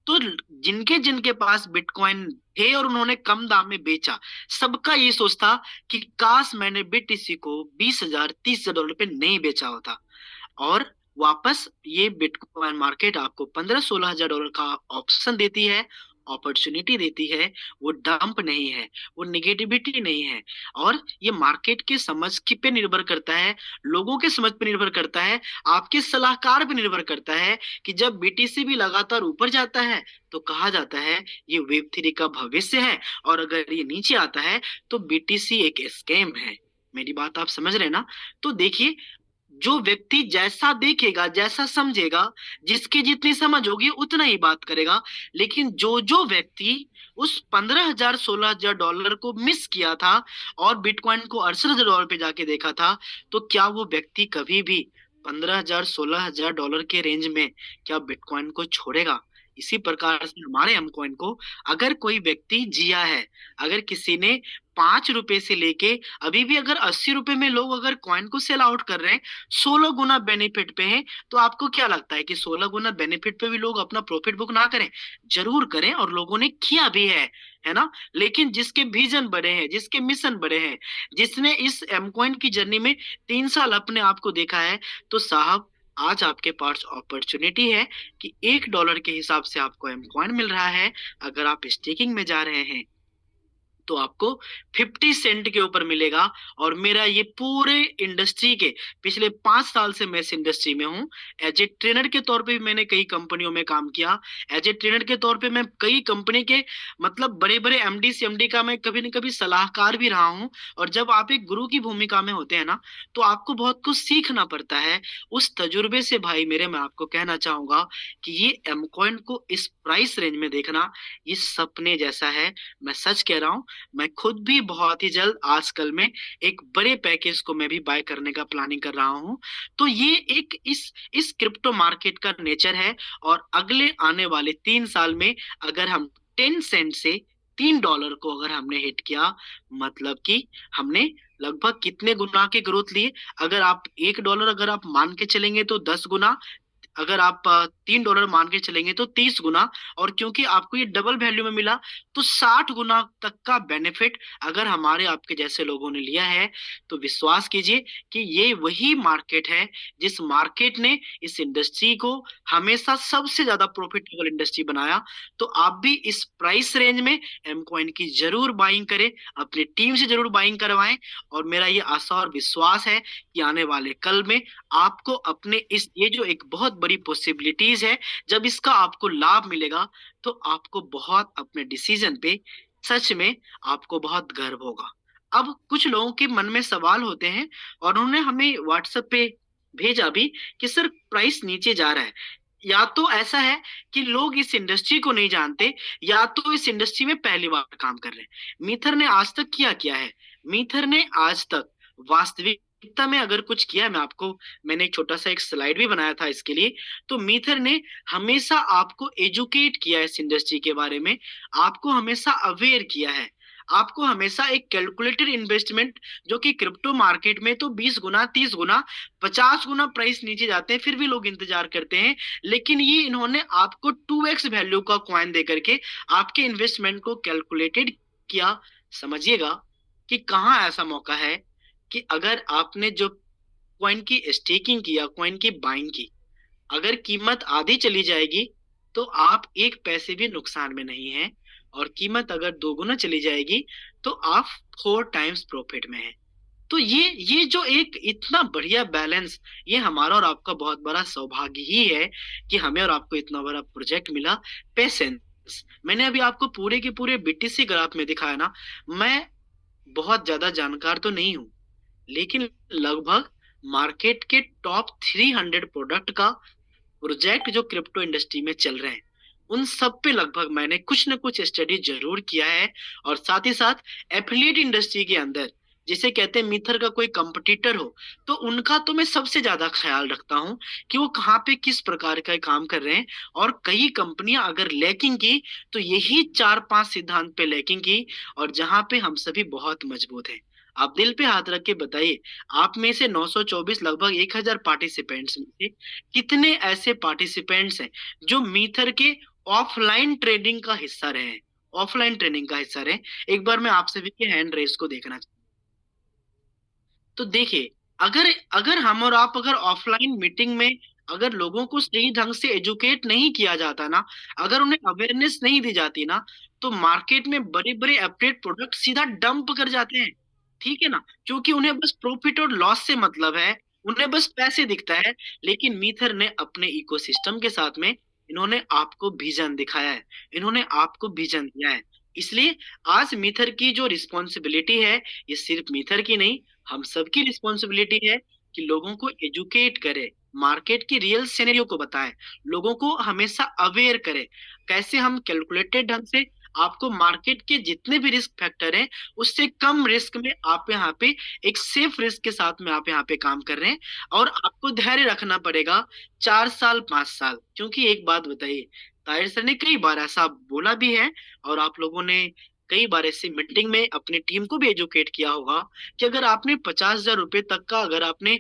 तो जिनके जिनके पास बिटकॉइन थे और उन्होंने कम दाम में बेचा, सबका ये सोच था कि काश मैंने BTC को 20,000 $30,000 पे नहीं बेचा होता। और वापस ये बिटकॉइन मार्केट आपको 15-16 हजार डॉलर का ऑप्शन देती है, अपॉर्चुनिटी देती है। वो डंप नहीं है, वो निगेटिविटी नहीं है। और ये मार्केट के समझ की पे निर्भर करता है, लोगों के समझ पे निर्भर करता है, आपके सलाहकार पे निर्भर करता है कि जब BTC भी लगातार ऊपर जाता है, तो कहा जाता है ये Web3 का भविष्य है, और अगर ये नीचे आता है तो BTC एक स्कैम है। मेरी बात आप समझ रहे हैं ना? तो देखिए, जो व्यक्ति जैसा देखेगा, जैसा समझेगा, जिसकी जितनी समझ होगी उतना ही बात करेगा। लेकिन जो जो व्यक्ति उस 15,000 $16,000 को मिस किया था और बिटकॉइन को $68,000 पे जाके देखा था, तो क्या वो व्यक्ति कभी भी 15,000 $16,000 के रेंज में क्या बिटकॉइन को छोड़ेगा? इसी प्रकार से हमारे एम कॉइन को अगर कोई व्यक्ति जिया है, अगर किसी ने 5 रुपए से लेके अभी भी अगर 80 रुपए में लोग अगर कॉइन को सेल आउट कर रहे हैं, 16 गुना बेनिफिट पे हैं, तो आपको क्या लगता है कि 16 गुना बेनिफिट पे भी लोग अपना प्रॉफिट बुक ना करें? जरूर करें, और लोगों ने किया भी है ना? लेकिन जिसके विजन बड़े हैं, जिसके मिशन बड़े हैं, जिसने इस एम कॉइन की जर्नी में 3 साल अपने आप को देखा है, तो साहब आज आपके पास अपॉर्चुनिटी है कि $1 के हिसाब से आपको एम कॉइन मिल रहा है। अगर आप स्टेकिंग में जा रहे हैं, तो आपको 50 सेंट के ऊपर मिलेगा। और मेरा ये पूरे इंडस्ट्री के पिछले 5 साल से मैं इस इंडस्ट्री में हूँ। एज ए ट्रेनर के तौर पे भी मैंने कई कंपनियों में काम किया। एज ए ट्रेनर के तौर पे मैं कई कंपनी के मतलब बड़े बड़े एमडी सीएमडी का मैं कभी न कभी सलाहकार भी रहा हूँ। और जब आप एक गुरु की भूमिका में होते हैं ना, तो आपको बहुत कुछ सीखना पड़ता है। उस तजुर्बे से भाई मेरे मैं आपको कहना चाहूंगा कि ये एमकॉइन को इस प्राइस रेंज में देखना ये सपने जैसा है। मैं सच कह रहा हूँ, मैं खुद भी बहुत ही जल्द आजकल में एक बड़े पैकेज को मैं भी बाय करने का प्लानिंग कर रहा हूँ। तो ये एक इस क्रिप्टो मार्केट का नेचर है। और अगले आने वाले 3 साल में अगर हम 10 सेंट से $3 को अगर हमने हिट किया, मतलब कि हमने लगभग कितने गुना के ग्रोथ लिए। अगर आप $1 अगर आप मान के चलेंगे तो 10 गुना, अगर आप $3 मान के चलेंगे तो 30 गुना। और क्योंकि आपको ये डबल वैल्यू में मिला, तो 60 गुना तक का बेनिफिट अगर हमारे आपके जैसे लोगों ने लिया है, तो विश्वास कीजिए कि ये वही मार्केट है जिस मार्केट ने इस इंडस्ट्री को हमेशा सबसे ज्यादा प्रॉफिटेबल इंडस्ट्री बनाया। तो आप भी इस प्राइस रेंज में एम कॉइन की जरूर बाइंग करें, अपनी टीम से जरूर बाइंग करवाएं। और मेरा ये आशा और विश्वास है कि आने वाले कल में आपको अपने इस ये जो एक बहुत बड़ी पॉसिबिलिटीज है, जब इसका आपको लाभ मिलेगा, तो आपको बहुत अपने डिसीजन पे सच में आपको बहुत गर्व होगा। अब कुछ लोगों के मन में सवाल होते हैं और उन्होंने हमें व्हाट्सएप पे भेजा भी कि सर प्राइस नीचे जा रहा है। या तो ऐसा है कि लोग इस इंडस्ट्री को नहीं जानते, या तो इस इंडस्ट्री में पहली बार काम कर रहे हैं। मीथर ने आज तक किया है, मीथर ने आज तक वास्तविकता में अगर कुछ किया है, मैंने एक छोटा सा एक स्लाइड भी बनाया था इसके लिए। तो मीथर ने हमेशा आपको एजुकेट किया है इस इंडस्ट्री के बारे में, आपको हमेशा अवेयर किया है, आपको हमेशा एक कैलकुलेटेड इन्वेस्टमेंट, जो कि क्रिप्टो मार्केट में तो 20 गुना 30 गुना 50 गुना प्राइस नीचे जाते हैं फिर भी लोग इंतजार करते हैं, लेकिन ये इन्होंने आपको 2x वैल्यू का कॉइन दे करके आपके इन्वेस्टमेंट को कैलकुलेटेड किया। समझिएगा कि कहाँ ऐसा मौका है कि अगर आपने जो कॉइन की स्टेकिंग की या कॉइन की बाइंग की, अगर कीमत आधी चली जाएगी तो आप एक पैसे भी नुकसान में नहीं है, और कीमत अगर 2 गुना चली जाएगी तो आप 4 टाइम्स प्रॉफिट में है। तो ये जो एक इतना बढ़िया बैलेंस, ये हमारा और आपका बहुत बड़ा सौभाग्य ही है कि हमें और आपको इतना बड़ा प्रोजेक्ट मिला। पेशेंस, मैंने अभी आपको पूरे के पूरे बीटीसी ग्राफ में दिखाया ना। मैं बहुत ज्यादा जानकार तो नहीं हूँ, लेकिन लगभग मार्केट के टॉप 300 प्रोडक्ट का प्रोजेक्ट जो क्रिप्टो इंडस्ट्री में चल रहे हैं, उन सब पे लगभग मैंने कुछ न कुछ स्टडी जरूर किया है। और साथ ही साथ एफिलिएट इंडस्ट्री के अंदर, जिसे कहते हैं मीथर का कोई कंपटीटर हो, तो उनका तो मैं सबसे ज्यादा ख्याल रखता हूँ कि वो कहाँ पे किस प्रकार का काम कर रहे हैं। और कई कंपनियां अगर लैकिंग की तो यही 4-5 सिद्धांत पे लैकिंग की, और जहां पे हम सभी बहुत मजबूत हैं। आप दिल पे हाथ रख के बताइए, आप में से 924 लगभग 1000 पार्टिसिपेंट्स में से कितने ऐसे पार्टिसिपेंट्स हैं जो मीथर के ऑफलाइन ट्रेडिंग का हिस्सा रहे हैं, ऑफलाइन ट्रेनिंग का हिस्सा रहे। एक बार मैं आप सभी के हैंड रेस को देखना चाहूँ। तो देखिए, अगर अगर हम और आप अगर ऑफलाइन मीटिंग में अगर लोगों को सही ढंग से एजुकेट नहीं किया जाता ना, अगर उन्हें अवेयरनेस नहीं दी जाती ना, तो मार्केट में बड़े बड़े अपडेट प्रोडक्ट सीधा डंप कर जाते हैं। ठीक है ना, क्योंकि उन्हें बस प्रॉफिट और लॉस से मतलब है, उन्हें बस पैसे दिखता है। लेकिन मीथर ने अपने इकोसिस्टम के साथ में इन्होंने आपको विजन दिखाया है, इन्होंने आपको विजन दिया है। इसलिए आज मीथर की जो रिस्पॉन्सिबिलिटी है, ये सिर्फ मीथर की नहीं, हम सबकी रिस्पॉन्सिबिलिटी है कि लोगों को एजुकेट करे, मार्केट की रियल सिनेरियो को बताएं, लोगों को हमेशा अवेयर करे, कैसे हम कैलकुलेटेड ढंग से आपको मार्केट के जितने भी रिस्क फैक्टर हैं उससे कम रिस्क में आप यहाँ पे एक सेफ रिस्क के साथ में आप यहाँ पे काम कर रहे हैं। और आपको धैर्य रखना पड़ेगा 4 साल 5 साल, क्योंकि एक बात बताइए, ताहिर सर ने कई बार ऐसा बोला भी है, और आप लोगों ने कई बार ऐसी मीटिंग में अपनी टीम को भी एजुकेट किया होगा कि अगर आपने 50,000 रुपए तक का, अगर आपने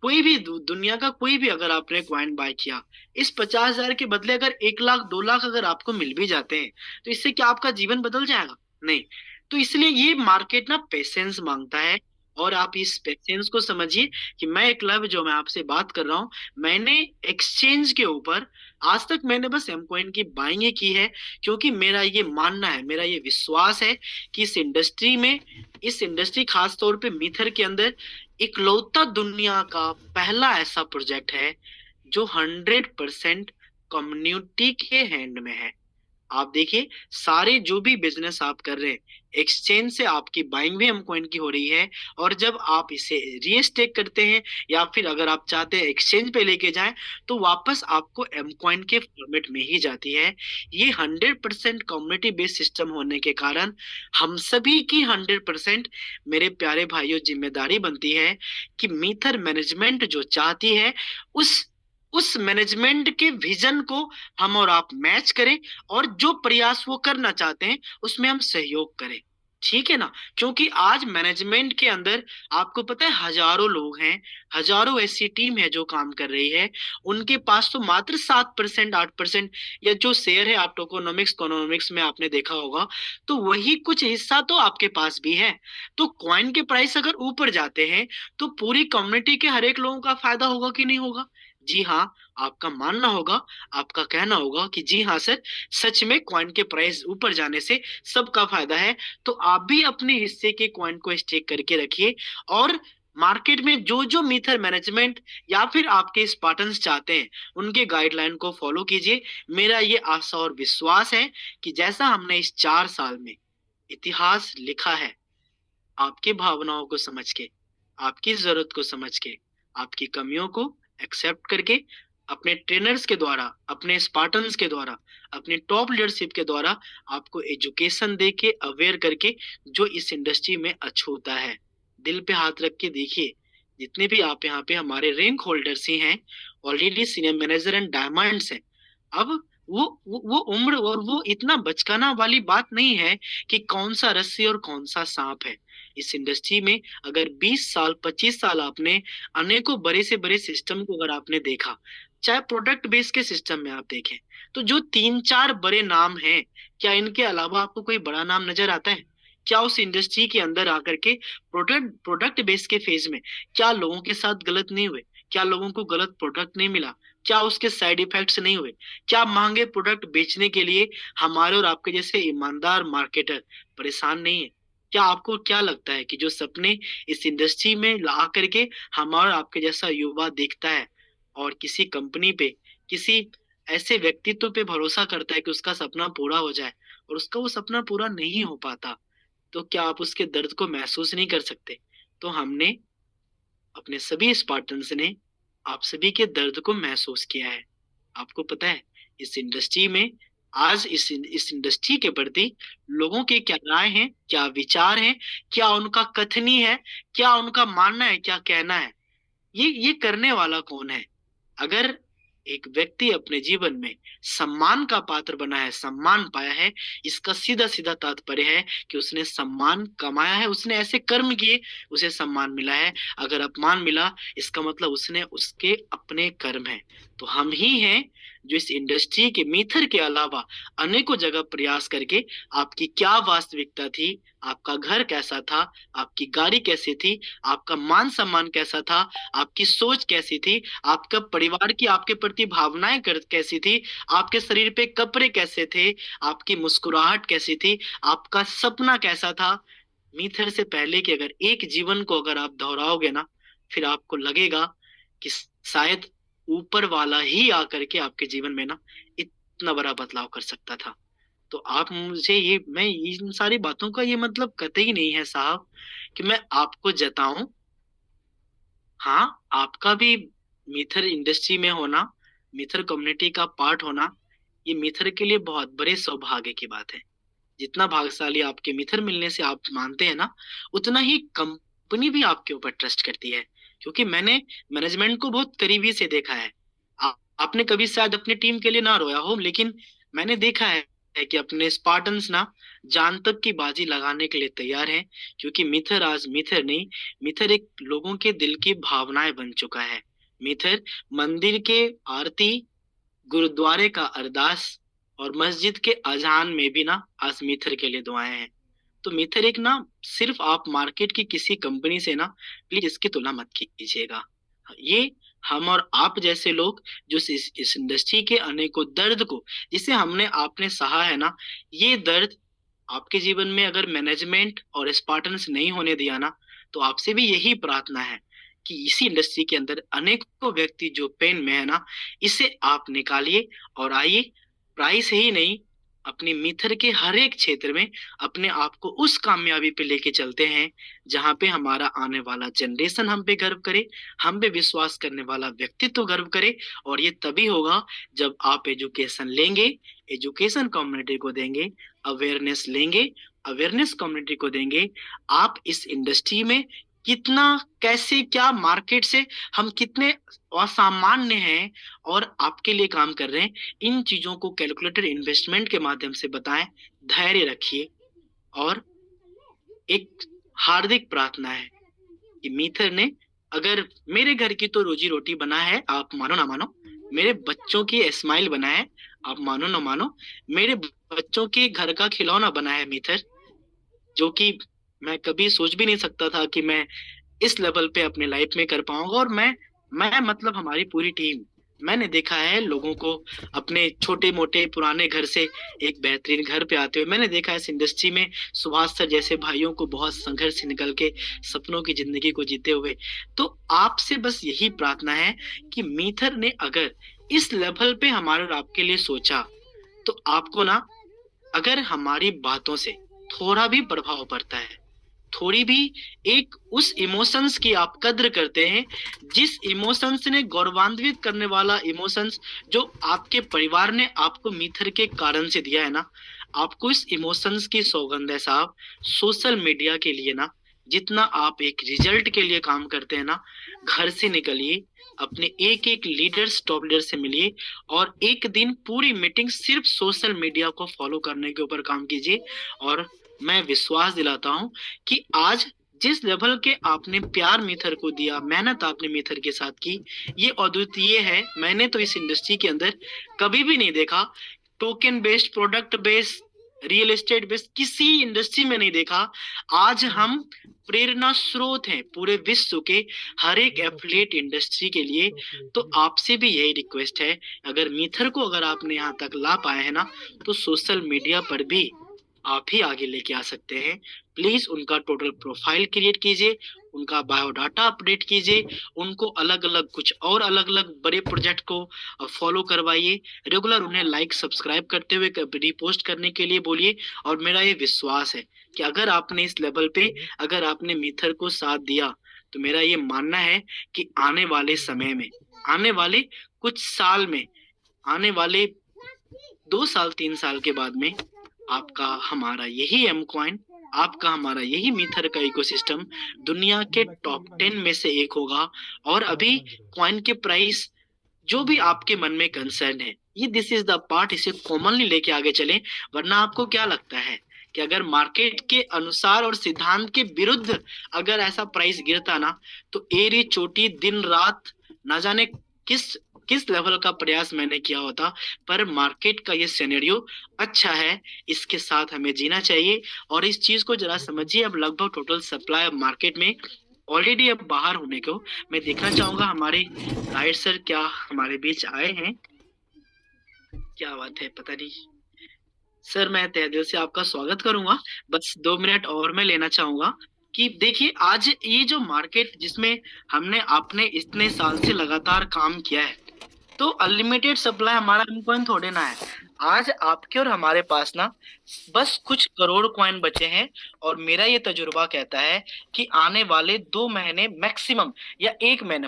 कोई भी दुनिया का कोई भी अगर आपने कॉइन बाय किया, इस 50,000 के बदले अगर 1 लाख 2 लाख अगर आपको मिल भी जाते हैं, तो इससे क्या आपका जीवन बदल जाएगा? नहीं। तो इसलिए ये मार्केट ना पेशेंस मांगता है, और आप इस पेशेंस को समझिए कि मैं एक लव जो मैं आपसे बात कर रहा हूँ, मैंने एक्सचेंज के ऊपर आज तक मैंने बस एम कॉइन की बाइंग ही की है, क्योंकि मेरा ये मानना है, मेरा ये विश्वास है कि इस इंडस्ट्री खास तौर पे मीथर के अंदर इकलौता दुनिया का पहला ऐसा प्रोजेक्ट है जो 100% कम्युनिटी के हैंड में है। आप देखिए, सारे जो भी बिजनेस आप कर रहे हैं, एक्सचेंज से आपकी बाइंग भी एम कॉइन की हो रही है, और जब आप इसे रीस्टेक करते हैं या फिर अगर आप चाहते हैं एक्सचेंज पे लेके जाएं, तो वापस आपको एम कॉइन के फॉर्मेट में ही जाती है। ये 100% कम्युनिटी बेस्ड सिस्टम होने के कारण हम सभी की 100%, मेरे प्यारे भाइयों, जिम्मेदारी बनती है कि मीथर मैनेजमेंट जो चाहती है, उस उस मैनेजमेंट के विजन को हम और आप मैच करें, और जो प्रयास वो करना चाहते हैं उसमें हम सहयोग करें। ठीक है ना? क्योंकि आज मैनेजमेंट के अंदर आपको पता है हजारों लोग हैं, हजारों ऐसी टीम है जो काम कर रही है, उनके पास तो मात्र 7% 8% या जो शेयर है, आप टोकोनॉमिक्स इकोनॉमिक्स में आपने देखा होगा, तो वही कुछ हिस्सा तो आपके पास भी है। तो कॉइन के प्राइस अगर ऊपर जाते हैं तो पूरी कम्युनिटी के हर एक लोगों का फायदा होगा कि नहीं होगा? जी हाँ, आपका मानना होगा, आपका कहना होगा कि जी हाँ सर, सच में कॉइन के प्राइस ऊपर जाने से सबका फायदा है। तो आप भी अपने हिस्से के कॉइन को स्टेक करके रखिए, और मार्केट में जो जो मीथर मैनेजमेंट या फिर आपके स्पार्टन्स चाहते हैं, उनके गाइडलाइन को फॉलो कीजिए। मेरा ये आशा और विश्वास है कि जैसा हमने इस 4 साल में इतिहास लिखा है, आपकी भावनाओं को समझ के, आपकी जरूरत को समझ के, आपकी कमियों को एक्सेप्ट करके, अपने ट्रेनर्स के द्वारा, अपने स्पार्टन्स के द्वारा, अपने टॉप लीडरशिप के द्वारा आपको एजुकेशन दे के, अवेयर करके, जो इस इंडस्ट्री में अछूता है, दिल पे हाथ रख के देखिए, जितने भी आप यहाँ पे हमारे रैंक होल्डर्स ही हैं, already senior manager and diamonds हैं। अब वो उम्र और वो इतना बचकाना वाली बात नहीं है कि कौन सा रस्सी और कौन सा सांप है। इस इंडस्ट्री में अगर 20 साल 25 साल आपने अनेकों बड़े से बड़े सिस्टम को अगर आपने देखा, चाहे प्रोडक्ट बेस के सिस्टम में आप देखें, तो जो 3 4 बड़े नाम हैं, क्या इनके अलावा आपको कोई बड़ा नाम नजर आता है? क्या उस इंडस्ट्री के अंदर आकर के प्रोडक्ट प्रोडक्ट बेस के फेज में क्या लोगों के साथ गलत नहीं हुए? क्या लोगों को गलत प्रोडक्ट नहीं मिला? क्या उसके साइड इफेक्ट्स नहीं हुए? क्या महंगे प्रोडक्ट बेचने के लिए हमारे और आपके जैसे ईमानदार मार्केटर परेशान नहीं है? क्या आपको क्या लगता है कि जो सपने इस इंडस्ट्री में ला करके हमारा और आपके जैसा युवा देखता है, और किसी कंपनी पे, किसी ऐसे व्यक्तित्व पे भरोसा करता है कि उसका सपना पूरा हो जाए, और उसका वो सपना पूरा नहीं हो पाता, तो क्या आप उसके दर्द को महसूस नहीं कर सकते? तो हमने, अपने सभी स्पार्टन्स ने, आप सभी के दर्द को महसूस किया है। आपको पता है, इस इंडस्ट्री में आज इस इंडस्ट्री के प्रति लोगों के क्या राय हैं, क्या विचार हैं, क्या उनका कथनी है, क्या उनका मानना है, क्या कहना है, ये करने वाला कौन है? अगर एक व्यक्ति अपने जीवन में सम्मान का पात्र बना है, सम्मान पाया है, इसका सीधा सीधा तात्पर्य है कि उसने सम्मान कमाया है, उसने ऐसे कर्म किए, उसे सम्मान मिला है। अगर अपमान मिला, इसका मतलब उसने उसके अपने कर्म है। तो हम ही हैं जो इस इंडस्ट्री के मीथर के अलावा अनेकों जगह प्रयास करके, आपकी क्या वास्तविकता थी, आपका घर कैसा था, आपकी गाड़ी कैसी थी, आपका मान सम्मान कैसा था, आपकी सोच कैसी थी, आपका परिवार की आपके प्रति भावनाएं कैसी थी, आपके शरीर पे कपड़े कैसे थे, आपकी मुस्कुराहट कैसी थी, आपका सपना कैसा था, मीथर से पहले कि अगर एक जीवन को अगर आप दोहराओगे ना, फिर आपको लगेगा कि शायद ऊपर वाला ही आकर के आपके जीवन में ना इतना बड़ा बदलाव कर सकता था। तो आप मुझे ये, मैं इन सारी बातों का ये मतलब कतई नहीं है साहब कि मैं आपको जताऊं। हाँ, आपका भी मीथर इंडस्ट्री में होना, मीथर कम्युनिटी का पार्ट होना, ये मीथर के लिए बहुत बड़े सौभाग्य की बात है। जितना भाग्यशाली आपके मित्र मिलने से आप मानते हैं ना, उतना ही कंपनी भी आपके ऊपर ट्रस्ट करती है। क्योंकि मैंने मैनेजमेंट को बहुत करीबी से देखा है। आपने कभी शायद अपनी टीम के लिए ना रोया हो, लेकिन मैंने देखा है कि अपने स्पार्टन्स ना जान तक की बाजी लगाने के लिए तैयार हैं। क्योंकि मिथर आज मिथर नहीं, मिथर एक लोगों के दिल की भावनाएं बन चुका है। मिथर मंदिर के आरती, गुरुद्वारे का अरदास और मस्जिद के अजान में भी ना आज मिथर के लिए दुआएं हैं। तो मीथर एक ना, सिर्फ आप मार्केट की किसी कंपनी से ना प्लीज इसकी तुलना मत कीजिएगा। ये हम और आप जैसे लोग जो इस इंडस्ट्री के अनेकों दर्द को, जिसे हमने आपने सहा है ना, ये दर्द आपके जीवन में अगर मैनेजमेंट और स्पार्टन्स नहीं होने दिया ना, तो आपसे भी यही प्रार्थना है कि इसी इंडस्ट्री के अंदर अनेकों व्यक्ति जो पेन में है ना, इसे आप निकालिए और आइए। प्राइस ही नहीं, अपनी मीथर के हर एक क्षेत्र में अपने आप को उस कामयाबी पे लेके चलते हैं जहां पे हमारा आने वाला जनरेशन हम पे गर्व करे, हम पे विश्वास करने वाला व्यक्तित्व गर्व करे। और ये तभी होगा जब आप एजुकेशन लेंगे, एजुकेशन कम्युनिटी को देंगे, अवेयरनेस लेंगे, अवेयरनेस कम्युनिटी को देंगे। आप इस इंडस्ट्री में कितना, कैसे, क्या मार्केट से हम कितने असामान्य हैं और आपके लिए काम कर रहे हैं, इन चीजों को कैलकुलेटेड इन्वेस्टमेंट के माध्यम से बताएं। धैर्य रखिए। और एक हार्दिक प्रार्थना है कि मीथर ने अगर मेरे घर की तो रोजी रोटी बना है, आप मानो ना मानो, मेरे बच्चों की स्माइल बना है, आप मानो ना मानो, मेरे बच्चों के घर का खिलौना बना है मीथर, जो कि मैं कभी सोच भी नहीं सकता था कि मैं इस लेवल पे अपने लाइफ में कर पाऊंगा। और मैं मतलब हमारी पूरी टीम, मैंने देखा है लोगों को अपने छोटे मोटे पुराने घर से एक बेहतरीन घर पे आते हुए, मैंने देखा है इस इंडस्ट्री में सुभाष सर जैसे भाइयों को बहुत संघर्ष से निकल के सपनों की जिंदगी को जीते हुए। तो आपसे बस यही प्रार्थना है कि मीथर ने अगर इस लेवल पे हमारे और आपके लिए सोचा, तो आपको ना, अगर हमारी बातों से थोड़ा भी प्रभाव पड़ता है, थोड़ी भी एक उस इमोशंस की आप कद्र करते हैं, जिस इमोशंस ने गौरवान्वित करने वाला इमोशंस जो आपके परिवार ने आपको मीथर के कारण से दिया है ना, आपको इस इमोशंस की सौगंध है साहब। सोशल मीडिया के लिए ना, जितना आप एक रिजल्ट के लिए काम करते हैं ना, घर से निकलिए, अपने एक एक लीडर्स, टॉप लीडर से मिलिए और एक दिन पूरी मीटिंग सिर्फ सोशल मीडिया को फॉलो करने के ऊपर काम कीजिए। और मैं विश्वास दिलाता हूं कि आज जिस लेवल के आपने प्यार मीथर को दिया, मेहनत आपने मीथर के साथ की, ये अद्वितीय है। मैंने तो इस इंडस्ट्री के अंदर कभी भी नहीं देखा, token based, product based, real estate based, किसी इंडस्ट्री में नहीं देखा। आज हम प्रेरणा स्रोत हैं पूरे विश्व के हर एक एफिलिएट इंडस्ट्री के लिए। तो आपसे भी यही रिक्वेस्ट है, अगर मीथर को अगर आपने यहाँ तक ला पाए हैं ना, तो सोशल मीडिया पर भी आप ही आगे लेके आ सकते हैं। प्लीज उनका टोटल प्रोफाइल क्रिएट कीजिए, उनका बायोडाटा अपडेट कीजिए, उनको अलग अलग कुछ और अलग अलग बड़े प्रोजेक्ट को फॉलो करवाइए, रेगुलर उन्हें लाइक सब्सक्राइब करते हुए रिपोस्ट करने के लिए बोलिए। और मेरा ये विश्वास है कि अगर आपने इस लेवल पे, अगर आपने मीथर को साथ दिया, तो मेरा ये मानना है कि आने वाले समय में, आने वाले कुछ साल में, आने वाले 2 साल 3 साल के बाद में आपका हमारा यही एम कॉइन, आपका हमारा यही मीथर का इकोसिस्टम दुनिया के टॉप 10 में से एक होगा। और अभी कॉइन के प्राइस जो भी आपके मन में कंसर्न है, ये दिस इज द पार्ट, इसे कॉमनली लेके आगे चलें। वरना आपको क्या लगता है कि अगर मार्केट के अनुसार और सिद्धांत के विरुद्ध अगर ऐसा प्राइस गिरता ना, तो एरी चोटी दिन रात ना जाने किस किस लेवल का प्रयास मैंने किया होता। पर मार्केट का ये सिनेरियो अच्छा है, इसके साथ हमें जीना चाहिए। और इस चीज को जरा समझिए, अब लगभग टोटल सप्लाई अब मार्केट में ऑलरेडी अब बाहर होने को मैं देखना चाहूंगा। हमारे राइट सर क्या हमारे बीच आए हैं? क्या बात है, पता नहीं सर, मैं तहे दिल से आपका स्वागत करूंगा। बस 2 मिनट और मैं लेना चाहूंगा कि देखिए, आज ये जो मार्केट जिसमें हमने आपने इतने साल से लगातार काम किया है, तो अनलिमिटेड सप्लाई हमारा कॉइन थोड़े ना है। आज आपके और हमारे पास ना बस कुछ करोड़ कॉइन बचे हैं। और मेरा ये तजुर्बा कहता है कि आने वाले 2 महीने मैक्सिमम, या 1 महीने,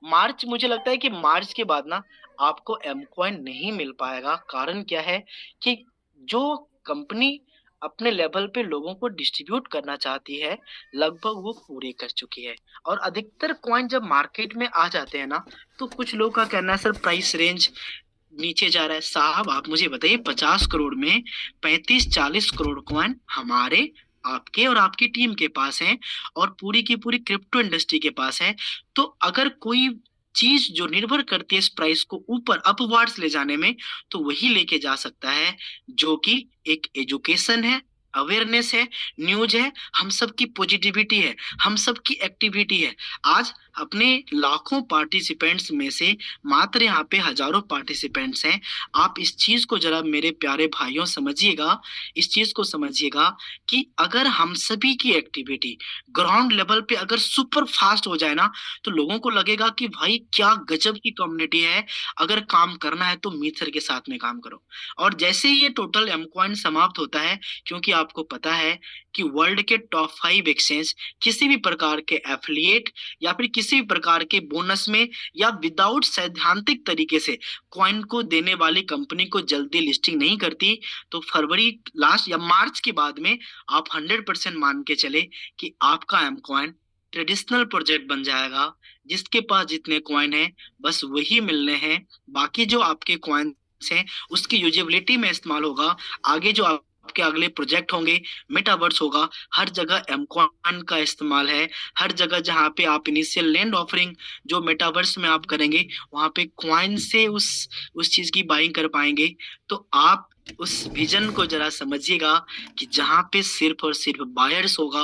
मार्च मुझे लगता है कि मार्च के बाद ना आपको एम कॉइन नहीं मिल पाएगा। कारण क्या है कि जो कंपनी अपने लेवल पे लोगों को डिस्ट्रीब्यूट करना चाहती है, लगभग वो पूरी कर चुकी है। और अधिकतर कॉइन जब मार्केट में आ जाते हैं ना, तो कुछ लोग का कहना है सर प्राइस रेंज नीचे जा रहा है। साहब आप मुझे बताइए, 50 करोड़ में 35-40 करोड़ कॉइन हमारे, आपके और आपकी टीम के पास हैं, और पूरी की पूरी क्रिप्टो इंडस्ट्री के पास है। तो अगर कोई चीज जो निर्भर करती है इस प्राइस को ऊपर अपवर्ड्स ले जाने में, तो वही लेके जा सकता है जो कि एक एजुकेशन है, अवेयरनेस है, न्यूज है, हम सबकी पॉजिटिविटी है, हम सबकी एक्टिविटी है। आज अपने लाखों पार्टिसिपेंट्स में से मात्र यहाँ पे हजारों पार्टिसिपेंट्स हैं। आप इस चीज को जरा मेरे प्यारे भाइयों समझिएगा, इस चीज को समझिएगा कि अगर हम सभी की एक्टिविटी ग्राउंड लेवल पे अगर सुपर फास्ट हो जाए ना, तो लोगों को लगेगा कि भाई क्या गजब की कम्युनिटी है। अगर काम करना है तो मीत सर के साथ में काम करो। और जैसे ही ये टोटल एम कॉइन समाप्त होता है, क्योंकि आपको पता है कि वर्ल्ड के टॉप 5 एक्सचेंज किसी भी प्रकार के एफिलिएट या फिर किसी भी प्रकार के बोनस में या विदाउट सैद्धांतिक तरीके से कॉइन को देने वाली कंपनी को जल्दी लिस्टिंग नहीं करती। तो फरवरी लास्ट या मार्च के बाद में आप 100% मान के चले कि आपका एम कॉइन ट्रेडिशनल प्रोजेक्ट बन जाएगा। जिसके पास जितने कॉइन है बस वही मिलने हैं, बाकी जो आपके कॉइन हैं उसकी यूजेबिलिटी में इस्तेमाल होगा। आगे जो आपके अगले प्रोजेक्ट होंगे, मेटावर्स होगा, हर जगह एमकॉइन का इस्तेमाल है। हर जगह जहाँ पे आप इनिशियल लैंड ऑफरिंग जो मेटावर्स में आप करेंगे, वहां पे कॉइन से उस चीज की बाइंग कर पाएंगे। तो आप उस विजन को जरा समझिएगा कि जहाँ पे सिर्फ और सिर्फ बायर्स होगा,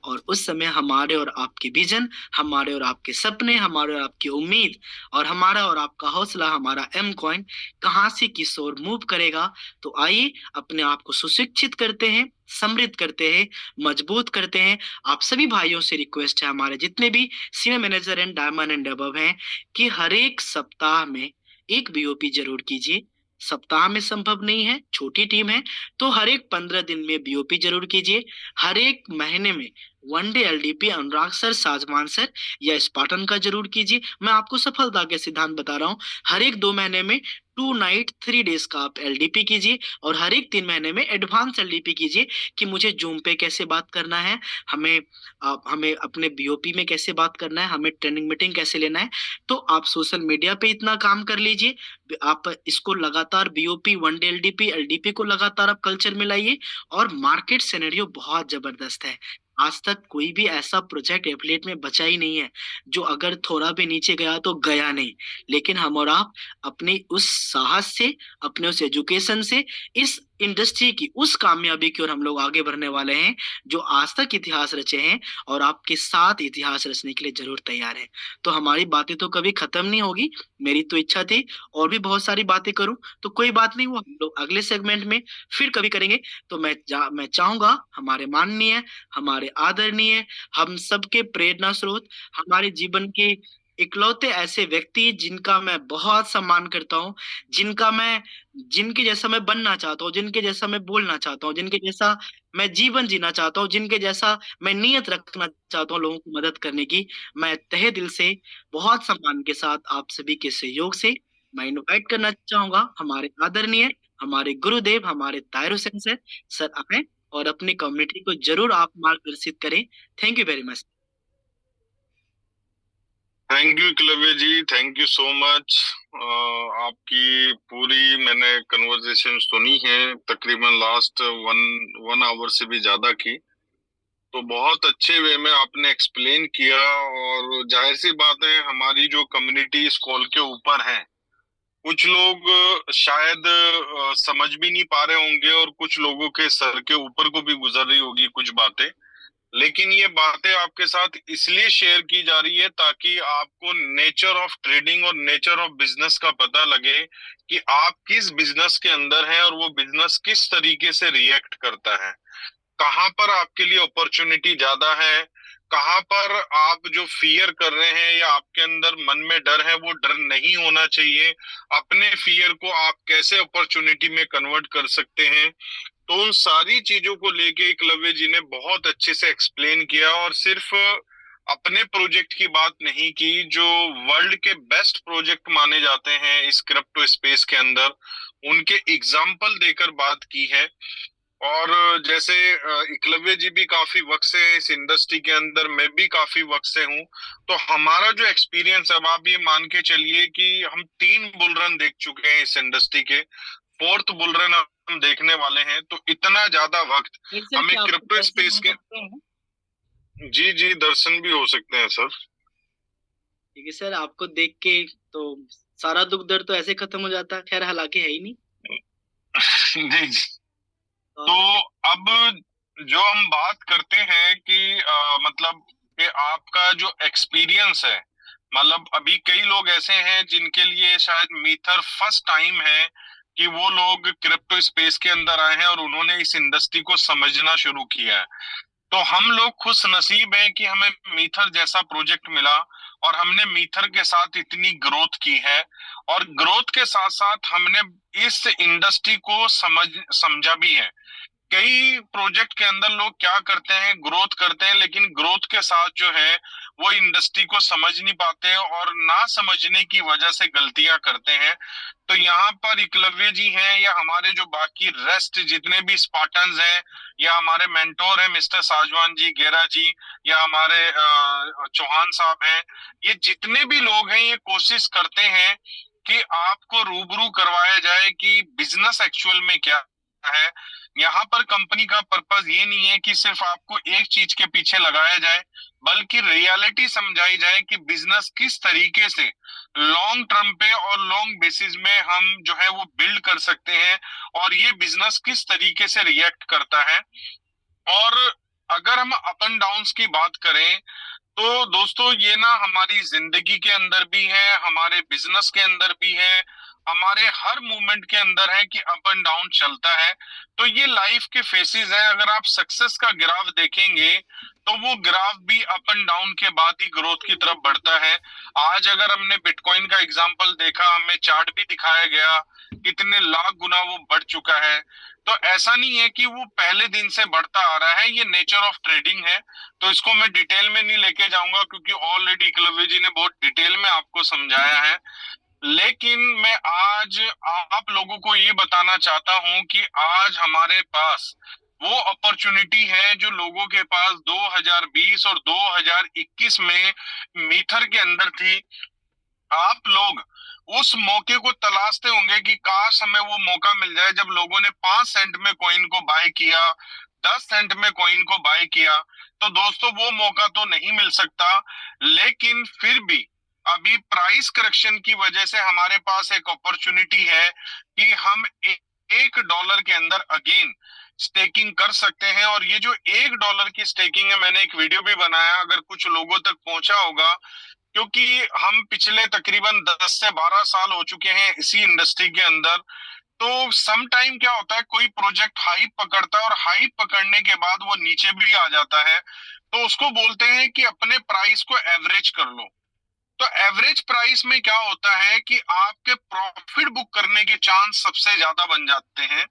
और उस समय हमारे और आपके विजन, हमारे और आपके सपने, हमारे और आपकी उम्मीद और हमारा और आपका हौसला, हमारा एम कॉइन कहाँ से किस ओर मूव करेगा। तो आइए अपने आप को सुशिक्षित करते हैं, समृद्ध करते हैं, मजबूत करते हैं। आप सभी भाइयों से रिक्वेस्ट है, हमारे जितने भी senior manager and diamond and above हैं, कि हर एक सप्ताह में एक बीओपी जरूर कीजिए। सप्ताह में संभव नहीं है, छोटी टीम है, तो हर एक 15 दिन में बीओपी जरूर कीजिए। हर एक महीने में वन डे एलडीपी अनुराग सर, साजमान सर या स्पार्टन का जरूर कीजिए। मैं आपको सफलता के सिद्धांत बता रहा हूँ। हर एक 2 महीने में 2 नाइट 3 डेज का आप एलडीपी कीजिए, और हर एक 3 महीने में एडवांस एलडीपी कीजिए कि मुझे जूम पे कैसे बात करना है, हमें हमें अपने बीओपी में कैसे बात करना है, हमें ट्रेनिंग मीटिंग कैसे लेना है। तो आप सोशल मीडिया पे इतना काम कर लीजिए, आप इसको लगातार BOP, one day LDP, LDP को लगातार आप कल्चर में लाइए। और मार्केट सिनेरियो बहुत जबरदस्त है। आज तक कोई भी ऐसा प्रोजेक्ट एफिलिएट में बचा ही नहीं है जो अगर थोड़ा भी नीचे गया तो गया नहीं। लेकिन हम और आप अपनी उस साहस से, अपने उस एजुकेशन से इस इंडस्ट्री की उस कामयाबी की ओर हम लोग आगे बढ़ने वाले हैं, जो आज तक इतिहास रचे हैं और आपके साथ इतिहास रचने के लिए जरूर तैयार है। तो हमारी बातें तो कभी खत्म नहीं होगी। मेरी तो इच्छा थी और भी बहुत सारी बातें करूं, तो कोई बात नहीं, वो हम लोग अगले सेगमेंट में फिर कभी करेंगे। तो मैं चाहूंगा हमारे माननीय, हमारे आदरणीय, हम सबके प्रेरणा स्रोत, हमारे जीवन के इकलौते ऐसे व्यक्ति जिनका मैं बहुत सम्मान करता हूँ, जिनका मैं जिनके जैसा मैं बनना चाहता हूँ, जिनके जैसा मैं बोलना चाहता हूँ, जिनके जैसा मैं जीवन जीना चाहता हूँ, जिनके जैसा मैं नियत रखना चाहता हूँ लोगों की मदद करने की, मैं तहे दिल से बहुत सम्मान के साथ आप सभी के सहयोग से मैं इनवाइट करना चाहूंगा हमारे आदरणीय, हमारे गुरुदेव, हमारे ताहिर हुसैन सर। सर आए और अपनी कम्युनिटी को जरूर आप मार्गदर्शित करें। Thank you very much. Thank you Eklavya ji, thank you so much. आपकी पूरी मैंने कन्वर्सेशन सुनी है, तकरीबन लास्ट वन आवर से भी ज्यादा की। तो बहुत अच्छे वे में आपने एक्सप्लेन किया, और जाहिर सी बात है हमारी जो कम्युनिटी इस कॉल के ऊपर है, कुछ लोग शायद समझ भी नहीं पा रहे होंगे, और कुछ लोगों के सर के ऊपर को भी गुजर रही होगी कुछ बातें। लेकिन ये बातें आपके साथ इसलिए शेयर की जा रही है ताकि आपको नेचर ऑफ ट्रेडिंग और नेचर ऑफ बिजनेस का पता लगे कि आप किस बिजनेस के अंदर हैं और वो बिजनेस किस तरीके से रिएक्ट करता है, कहां पर आपके लिए अपॉर्चुनिटी ज्यादा है, कहां पर आप जो फियर कर रहे हैं या आपके अंदर मन में डर है वो डर नहीं होना चाहिए, अपने फियर को आप कैसे अपॉर्चुनिटी में कन्वर्ट कर सकते हैं। तो उन सारी चीजों को लेके एकलव्य जी ने बहुत अच्छे से एक्सप्लेन किया, और सिर्फ अपने प्रोजेक्ट की बात नहीं की, जो वर्ल्ड के बेस्ट प्रोजेक्ट माने जाते हैं इस क्रिप्टो स्पेस के अंदर, उनके एग्जाम्पल देकर बात की है। और जैसे एकलव्य जी भी काफी वक्त से इस इंडस्ट्री के अंदर, मैं भी काफी वक्त से हूँ, तो हमारा जो एक्सपीरियंस है, अब आप ये मान के चलिए कि हम 3 बुल रन देख चुके हैं इस इंडस्ट्री के, 4th बुल रन हम देखने वाले हैं। तो इतना ज्यादा वक्त हमें क्रिप्टो स्पेस के, जी जी, दर्शन भी हो सकते हैं सर। ठीक है सर, आपको देख के तो सारा दुख दर्द तो ऐसे खत्म हो जाता, खैर हालांकि है ही नहीं। नहीं, तो अब जो हम बात करते हैं कि मतलब कि आपका जो एक्सपीरियंस है, मतलब अभी कई लोग ऐसे हैं जिनके लिए शायद मीथर फर्स्ट टाइम है कि वो लोग क्रिप्टो स्पेस के अंदर आए हैं और उन्होंने इस इंडस्ट्री को समझना शुरू किया है। तो हम लोग खुश नसीब हैं कि हमें मीथर जैसा प्रोजेक्ट मिला और हमने मीथर के साथ इतनी ग्रोथ की है, और ग्रोथ के साथ साथ हमने इस इंडस्ट्री को समझा भी है। कई प्रोजेक्ट के अंदर लोग क्या करते हैं, ग्रोथ करते हैं, लेकिन ग्रोथ के साथ जो है वो इंडस्ट्री को समझ नहीं पाते हैं और ना समझने की वजह से गलतियां करते हैं। तो यहाँ पर एकलव्य जी हैं या हमारे जो बाकी रेस्ट जितने भी स्पार्टन्स हैं या हमारे मेंटोर हैं मिस्टर साजवान जी, गेरा जी, या हमारे चौहान साहब हैं, ये जितने भी लोग हैं ये कोशिश करते हैं कि आपको रूबरू करवाया जाए कि बिजनेस एक्चुअल में क्या है। यहाँ पर कंपनी का पर्पस ये नहीं है कि सिर्फ आपको एक चीज के पीछे लगाया जाए, बल्कि रियलिटी समझाई जाए कि बिजनेस किस तरीके से लॉन्ग टर्म पे और लॉन्ग बेसिस में हम जो है वो बिल्ड कर सकते हैं, और ये बिजनेस किस तरीके से रिएक्ट करता है। और अगर हम अप एंड डाउन्स की बात करें तो दोस्तों ये ना हमारी जिंदगी के अंदर भी है, हमारे बिजनेस के अंदर भी है, हमारे हर मूवमेंट के अंदर है कि अप एंड डाउन चलता है। तो ये लाइफ के फेसेस है। अगर आप सक्सेस का ग्राफ देखेंगे तो वो ग्राफ भी अप एंड डाउन के बाद ही ग्रोथ की तरफ बढ़ता है। आज अगर हमने बिटकॉइन का एग्जांपल देखा, हमें चार्ट भी दिखाया गया, कितने लाख गुना वो बढ़ चुका है। तो ऐसा नहीं है कि वो पहले दिन से बढ़ता आ रहा है, ये नेचर ऑफ ट्रेडिंग है। तो इसको मैं डिटेल में नहीं लेके जाऊंगा क्योंकि ऑलरेडी एकलव्य जी ने बहुत डिटेल में आपको समझाया है। लेकिन मैं आज आप लोगों को ये बताना चाहता हूं कि आज हमारे पास वो अपॉर्चुनिटी है जो लोगों के पास 2020 और 2021 में मीथर के अंदर थी। आप लोग उस मौके को तलाशते होंगे कि काश हमें वो मौका मिल जाए जब लोगों ने 5 सेंट में कॉइन को बाय किया, 10 सेंट में कॉइन को बाय किया। तो दोस्तों वो मौका तो नहीं मिल सकता, लेकिन फिर भी अभी प्राइस करेक्शन की वजह से हमारे पास एक अपॉर्चुनिटी है कि हम $1 के अंदर अगेन स्टेकिंग कर सकते हैं। और ये जो $1 की स्टेकिंग है, मैंने एक वीडियो भी बनाया, अगर कुछ लोगों तक पहुंचा होगा, क्योंकि हम पिछले तकरीबन 10 से 12 साल हो चुके हैं इसी इंडस्ट्री के अंदर। तो सम टाइम क्या होता है, कोई प्रोजेक्ट हाइप पकड़ता है और हाइप पकड़ने के बाद वो नीचे भी आ जाता है, तो उसको बोलते हैं कि अपने प्राइस को एवरेज कर लो। तो एवरेज प्राइस में क्या होता है कि आपके प्रॉफिट बुक करने के चांस सबसे ज्यादा बन जाते हैं।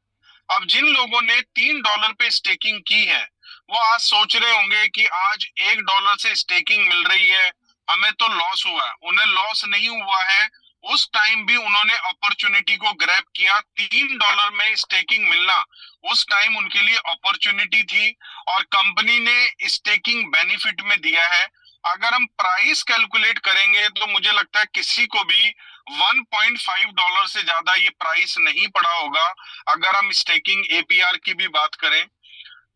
अब जिन लोगों ने $3 पे स्टेकिंग की है वो आज सोच रहे होंगे कि आज $1 से स्टेकिंग मिल रही है, हमें तो लॉस हुआ है। उन्हें लॉस नहीं हुआ है, उस टाइम भी उन्होंने अपॉर्चुनिटी को ग्रैब किया। $3 में स्टेकिंग मिलना उस टाइम उनके लिए अपॉर्चुनिटी थी और कंपनी ने स्टेकिंग बेनिफिट में दिया है। अगर हम प्राइस कैलकुलेट करेंगे तो मुझे लगता है किसी को भी $1.5 से ज्यादा ये प्राइस नहीं पड़ा होगा अगर हम स्टेकिंग एपीआर की भी बात करें।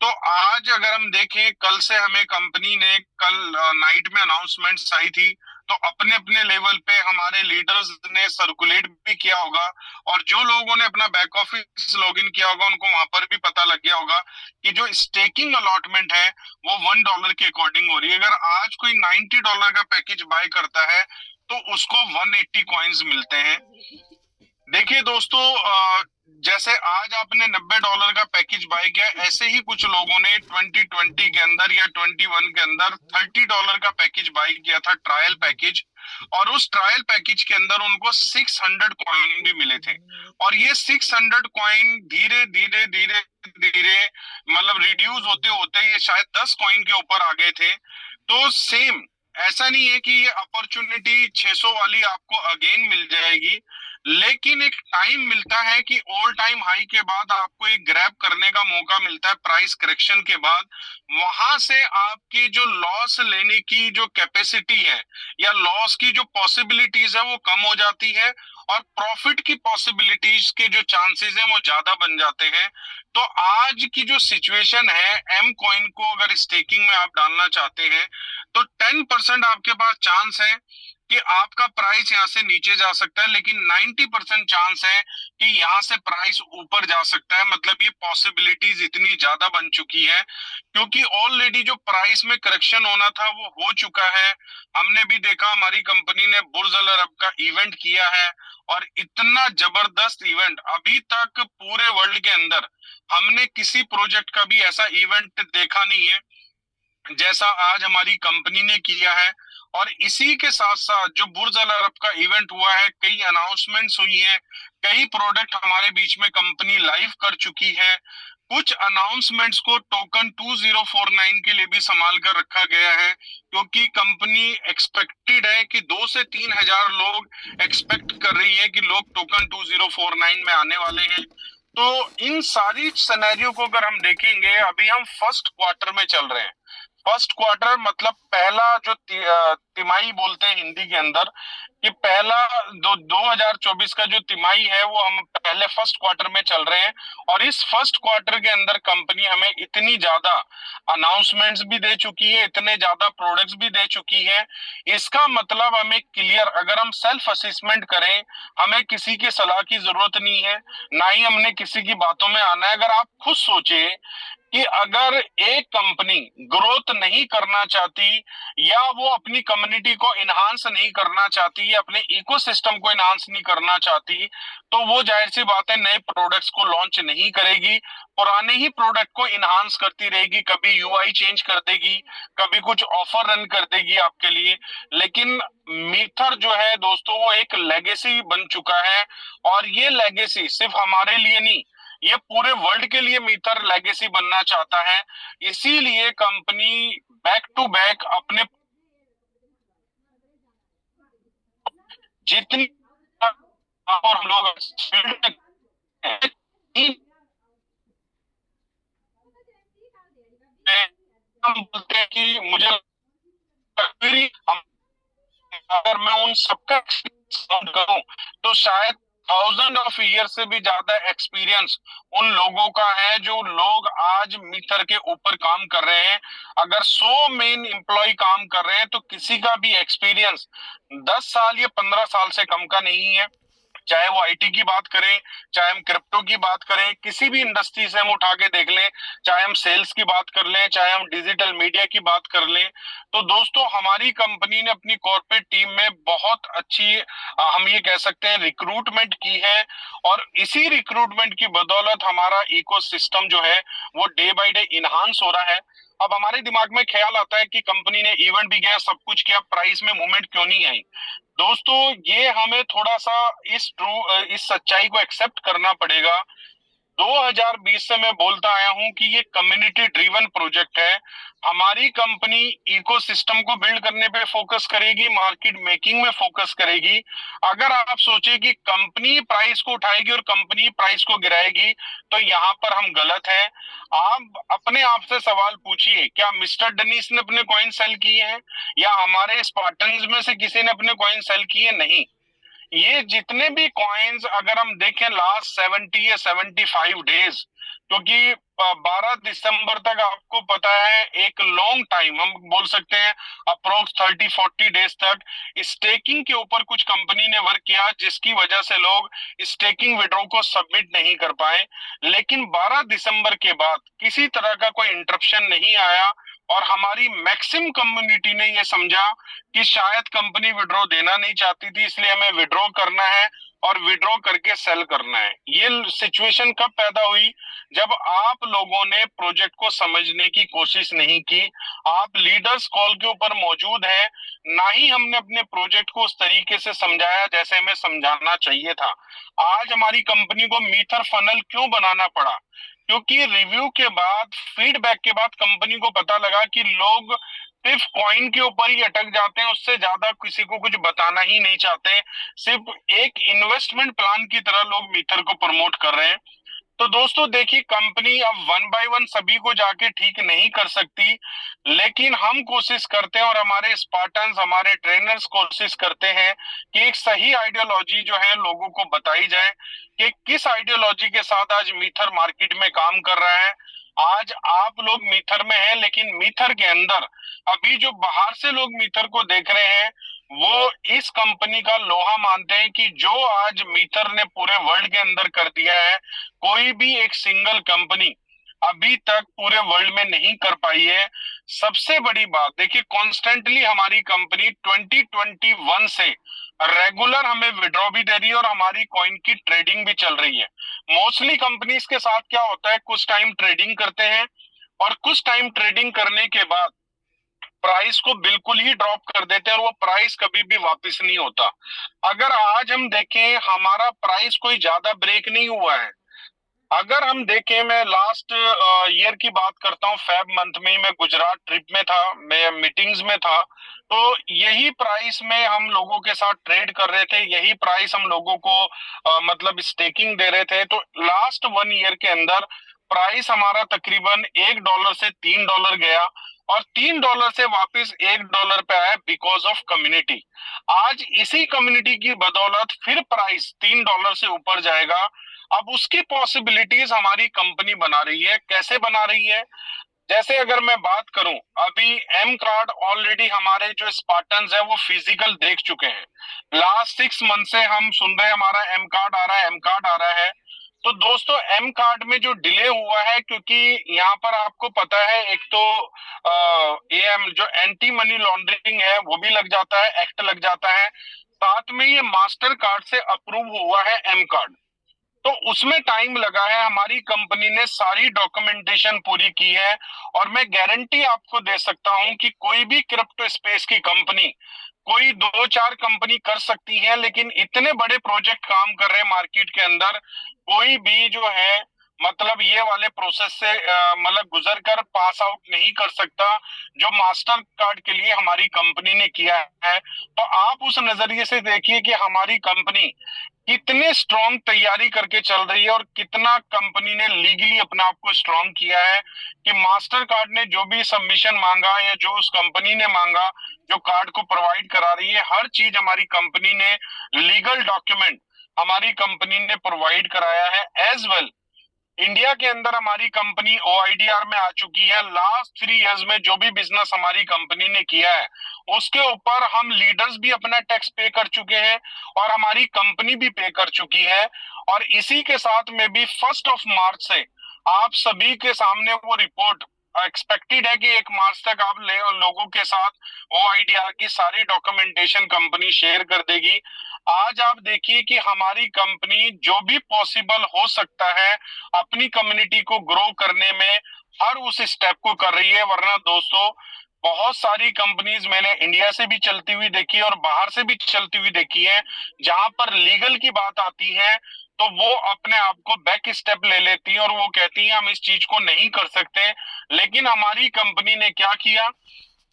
तो आज अगर हम देखें, कल से हमें कंपनी ने कल नाइट में अनाउंसमेंट्स आई थी, तो अपने अपने लेवल पे हमारे लीडर्स ने सर्कुलेट भी किया होगा, और जो लोगों ने अपना बैक ऑफिस लॉगिन किया होगा उनको वहां पर भी पता लग गया होगा कि जो स्टेकिंग अलॉटमेंट है वो $1 के अकॉर्डिंग हो रही है। अगर आज कोई $90 का पैकेज बाय करता है तो उसको 180 कॉइन्स मिलते हैं। देखिए दोस्तों, जैसे आज आपने $90 का पैकेज बाय किया, ऐसे ही कुछ लोगों ने 2020 के अंदर या 21 के अंदर $30 का पैकेज बाय किया था, ट्रायल पैकेज। और उस ट्रायल पैकेज के अंदर उनको 600 कॉइन भी मिले थे, और ये 600 कॉइन धीरे धीरे धीरे धीरे मतलब रिड्यूस होते होते ये शायद 10 कॉइन के ऊपर आ गए थे। तो सेम ऐसा नहीं है कि ये अपॉर्चुनिटी 600 वाली आपको अगेन मिल जाएगी, लेकिन एक टाइम मिलता है कि ऑल टाइम हाई के बाद आपको एक ग्रैब करने का मौका मिलता है प्राइस करेक्शन के बाद। वहां से आपकी जो लॉस लेने की जो कैपेसिटी है या लॉस की जो पॉसिबिलिटीज है वो कम हो जाती है, और प्रॉफिट की पॉसिबिलिटीज के जो चांसेस हैं वो ज्यादा बन जाते हैं। तो आज की जो सिचुएशन है, एम कॉइन को अगर स्टेकिंग में आप डालना चाहते हैं तो 10% आपके पास चांस है कि आपका प्राइस यहाँ से नीचे जा सकता है, लेकिन 90% चांस है कि यहाँ से प्राइस ऊपर जा सकता है। मतलब ये पॉसिबिलिटीज इतनी ज्यादा बन चुकी है, क्योंकि ऑलरेडी जो प्राइस में करेक्शन होना था वो हो चुका है। हमने भी देखा, हमारी कंपनी ने बुर्ज अल अरब का इवेंट किया है, और इतना जबरदस्त इवेंट अभी तक पूरे वर्ल्ड के अंदर हमने किसी प्रोजेक्ट का भी ऐसा इवेंट देखा नहीं है जैसा आज हमारी कंपनी ने किया है। और इसी के साथ साथ जो बुर्ज अल अरब का इवेंट हुआ है, कई अनाउंसमेंट्स हुई हैं, कई प्रोडक्ट हमारे बीच में कंपनी लाइव कर चुकी है। कुछ अनाउंसमेंट्स को टोकन 2049 के लिए भी संभाल कर रखा गया है, क्योंकि कंपनी एक्सपेक्टेड है कि 2 से 3 हजार लोग एक्सपेक्ट कर रही है कि लोग टोकन 2049 में आने वाले हैं। तो इन सारी सिनेरियो को अगर हम देखेंगे, अभी हम फर्स्ट क्वार्टर में चल रहे हैं। फर्स्ट क्वार्टर मतलब पहला जो तिमाही बोलते हैं हिंदी के अंदर, कि पहला 2024 का जो तिमाही है वो हम पहले फर्स्ट क्वार्टर में चल रहे हैं। और इस फर्स्ट क्वार्टर के अंदर कंपनी हमें इतनी ज्यादा अनाउंसमेंट्स भी दे चुकी है, इतने ज्यादा प्रोडक्ट्स भी दे चुकी है। इसका मतलब हमें क्लियर, अगर हम सेल्फ असेसमेंट करें, हमें किसी की सलाह की जरूरत नहीं है, ना ही हमने किसी की बातों में आना है। अगर आप खुद सोचे कि अगर एक कंपनी ग्रोथ नहीं करना चाहती, या वो अपनी कम्युनिटी को इनहांस नहीं करना चाहती, या अपने इकोसिस्टम को इनहांस नहीं करना चाहती, तो वो जाहिर सी बात है नए प्रोडक्ट्स को लॉन्च नहीं करेगी, पुराने ही प्रोडक्ट को इनहांस करती रहेगी। कभी यूआई चेंज कर देगी, कभी कुछ ऑफर रन कर देगी आपके लिए। लेकिन मीथर जो है दोस्तों, वो एक लेगेसी बन चुका है, और ये लेगेसी सिर्फ हमारे लिए नहीं, ये पूरे वर्ल्ड के लिए मीथर लेगेसी बनना चाहता है। इसीलिए कंपनी बैक टू बैक अपने जितनी, और हम लोग फील्ड में हम बोलते हैं कि मुझे हम, अगर मैं उन सबका करूं तो शायद 1000 से भी ज्यादा एक्सपीरियंस उन लोगों का है, जो लोग आज मीथर के ऊपर काम कर रहे हैं। अगर 100 मेन एम्प्लॉय काम कर रहे हैं, तो किसी का भी एक्सपीरियंस 10 साल या 15 साल से कम का नहीं है। चाहे वो आईटी की बात करें, चाहे हम क्रिप्टो की बात करें, किसी भी इंडस्ट्री से हम उठा के देख लें, चाहे हम सेल्स की बात कर लें, चाहे हम डिजिटल मीडिया की बात कर लें। तो दोस्तों, हमारी कंपनी ने अपनी कॉर्पोरेट टीम में बहुत अच्छी, हम ये कह सकते हैं, रिक्रूटमेंट की है। और इसी रिक्रूटमेंट की बदौलत हमारा इकोसिस्टम जो है वो डे बाय डे इनहांस हो रहा है। अब हमारे दिमाग में ख्याल आता है कि कंपनी ने इवेंट भी किया, सब कुछ किया, प्राइस में मूवमेंट क्यों नहीं आई। दोस्तों, ये हमें थोड़ा सा इस सच्चाई को एक्सेप्ट करना पड़ेगा। 2020 से मैं बोलता आया हूं कि ये कम्युनिटी ड्रिवन प्रोजेक्ट है। हमारी कंपनी इकोसिस्टम को बिल्ड करने पे फोकस करेगी, मार्केट मेकिंग में फोकस करेगी। अगर आप सोचे कि कंपनी प्राइस को उठाएगी और कंपनी प्राइस को गिराएगी, तो यहाँ पर हम गलत हैं। आप अपने आप से सवाल पूछिए, क्या मिस्टर डनीस ने अपने कॉइन सेल किए हैं, या हमारे स्पार्टन्स में से किसी ने अपने कॉइन सेल किए? नहीं। ये जितने भी कॉइन्स अगर हम देखें लास्ट 70 या 75 डेज, क्योंकि 12 दिसंबर तक आपको पता है एक लॉन्ग टाइम, हम बोल सकते हैं अप्रोक्स 30-40 डेज तक स्टेकिंग के ऊपर कुछ कंपनी ने वर्क किया, जिसकी वजह से लोग स्टेकिंग विड्रॉ को सबमिट नहीं कर पाए। लेकिन 12 दिसंबर के बाद किसी तरह का कोई इंटरप्शन नहीं आया, और हमारी मैक्सिमम कम्युनिटी ने ये समझा कि शायद कंपनी विड्रॉ देना नहीं चाहती थी, इसलिए हमें विड्रॉ करना है और विड्रॉ करके सेल करना है। ये सिचुएशन कब पैदा हुई? जब आप लोगों ने प्रोजेक्ट को समझने की कोशिश नहीं की। आप लीडर्स कॉल के ऊपर मौजूद हैं, ना ही हमने अपने प्रोजेक्ट को उस तरीके से समझाया जैसे हमें समझाना चाहिए था। आज हमारी कंपनी को मीथर फनल क्यों बनाना पड़ा? क्योंकि रिव्यू के बाद, फीडबैक के बाद कंपनी को पता लगा कि लोग सिर्फ कॉइन के ऊपर ही अटक जाते हैं, उससे ज्यादा किसी को कुछ बताना ही नहीं चाहते। सिर्फ एक इन्वेस्टमेंट प्लान की तरह लोग मीथर को प्रमोट कर रहे हैं। तो दोस्तों देखिए, कंपनी अब वन बाय वन सभी को जाके ठीक नहीं कर सकती, लेकिन हम कोशिश करते हैं, और हमारे स्पार्टन्स, हमारे ट्रेनर्स कोशिश करते हैं कि एक सही आइडियोलॉजी जो है लोगों को बताई जाए कि किस आइडियोलॉजी के साथ आज मीथर मार्केट में काम कर रहा है। आज आप लोग मीथर में हैं, लेकिन मीथर के अंदर अभी जो बाहर से लोग मीथर को देख रहे हैं वो इस कंपनी का लोहा मानते हैं कि जो आज मीथर ने पूरे वर्ल्ड के अंदर कर दिया है, कोई भी एक सिंगल कंपनी अभी तक पूरे वर्ल्ड में नहीं कर पाई है। सबसे बड़ी बात देखिए, कॉन्स्टेंटली हमारी कंपनी 2021 से रेगुलर हमें विड्रॉ भी दे रही है और हमारी कॉइन की ट्रेडिंग भी चल रही है। मोस्टली कंपनीज के साथ क्या होता है, कुछ टाइम ट्रेडिंग करते हैं और कुछ टाइम ट्रेडिंग करने के बाद प्राइस को बिल्कुल ही ड्रॉप कर देते हैं और वो प्राइस कभी भी वापस नहीं होता। अगर आज हम देखें, हमारा प्राइस कोई ज्यादा ब्रेक नहीं हुआ है। अगर हम देखें, मैं लास्ट ईयर की बात करता हूँ, फेब मंथ में ही मैं गुजरात ट्रिप में था, मैं मीटिंग्स में था, तो यही प्राइस में हम लोगों के साथ ट्रेड कर रहे थे, यही प्राइस हम लोगों को मतलब स्टेकिंग दे रहे थे। तो लास्ट 1 ईयर के अंदर प्राइस हमारा तकरीबन $1 से $3 गया और $3 से वापस $1 पे आया बिकॉज ऑफ कम्युनिटी। आज इसी कम्युनिटी की बदौलत फिर प्राइस $3 से ऊपर जाएगा। अब उसकी पॉसिबिलिटीज हमारी कंपनी बना रही है। कैसे बना रही है? जैसे अगर मैं बात करूं, अभी एम कार्ड ऑलरेडी हमारे जो स्पार्टन्स है वो फिजिकल देख चुके हैं। लास्ट 6 मंथ से हम सुन रहे हैं हमारा एम कार्ड आ रहा है, एम कार्ड आ रहा है। तो दोस्तों, एम कार्ड में जो डिले हुआ है, क्योंकि यहाँ पर आपको पता है एक तो एएम जो एंटी मनी लॉन्ड्रिंग है वो भी लग जाता है, एक्ट लग जाता है, साथ में ये मास्टर कार्ड से अप्रूव हुआ है एम कार्ड, तो उसमें टाइम लगा है। हमारी कंपनी ने सारी डॉक्यूमेंटेशन पूरी की है और मैं गारंटी आपको दे सकता हूं कि कोई भी क्रिप्टो स्पेस की कंपनी, कोई 2-4 कंपनी कर सकती है, लेकिन इतने बड़े प्रोजेक्ट काम कर रहे हैं मार्केट के अंदर, कोई भी जो है मतलब ये वाले प्रोसेस से मतलब गुजर कर पास आउट नहीं कर सकता जो मास्टर कार्ड के लिए हमारी कंपनी ने किया है। तो आप उस नजरिए से देखिए कि हमारी कंपनी कितने स्ट्रॉन्ग तैयारी करके चल रही है और कितना कंपनी ने लीगली अपने आप को स्ट्रॉन्ग किया है कि मास्टर कार्ड ने जो भी सबमिशन मांगा या जो उस कंपनी ने मांगा, जो कार्ड को प्रोवाइड करा रही है, हर चीज हमारी कंपनी ने लीगल डॉक्यूमेंट हमारी कंपनी ने प्रोवाइड कराया है। एज वेल इंडिया के अंदर हमारी कंपनी ओआईडीआर में आ चुकी है। लास्ट 3 इयर्स में जो भी बिजनेस हमारी कंपनी ने किया है उसके ऊपर हम लीडर्स भी अपना टैक्स पे कर चुके हैं और हमारी कंपनी भी पे कर चुकी है। और इसी के साथ में भी 1 मार्च से आप सभी के सामने वो रिपोर्ट एक्सपेक्टेड है कि 1 मार्च तक आप लोगों के साथ ओआईडीआर की सारी डॉक्यूमेंटेशन कंपनी शेयर कर देगी। आज आप देखिए कि हमारी कंपनी जो भी पॉसिबल हो सकता है अपनी कम्युनिटी को ग्रो करने में हर उस स्टेप को कर रही है। वरना दोस्तों, बहुत सारी कंपनीज मैंने इंडिया से भी चलती हुई देखी है और बाहर से भी चलती हुई देखी है, जहां पर लीगल की बात आती है तो वो अपने आप को बैक स्टेप ले लेती है और वो कहती है हम इस चीज को नहीं कर सकते। लेकिन हमारी कंपनी ने क्या किया,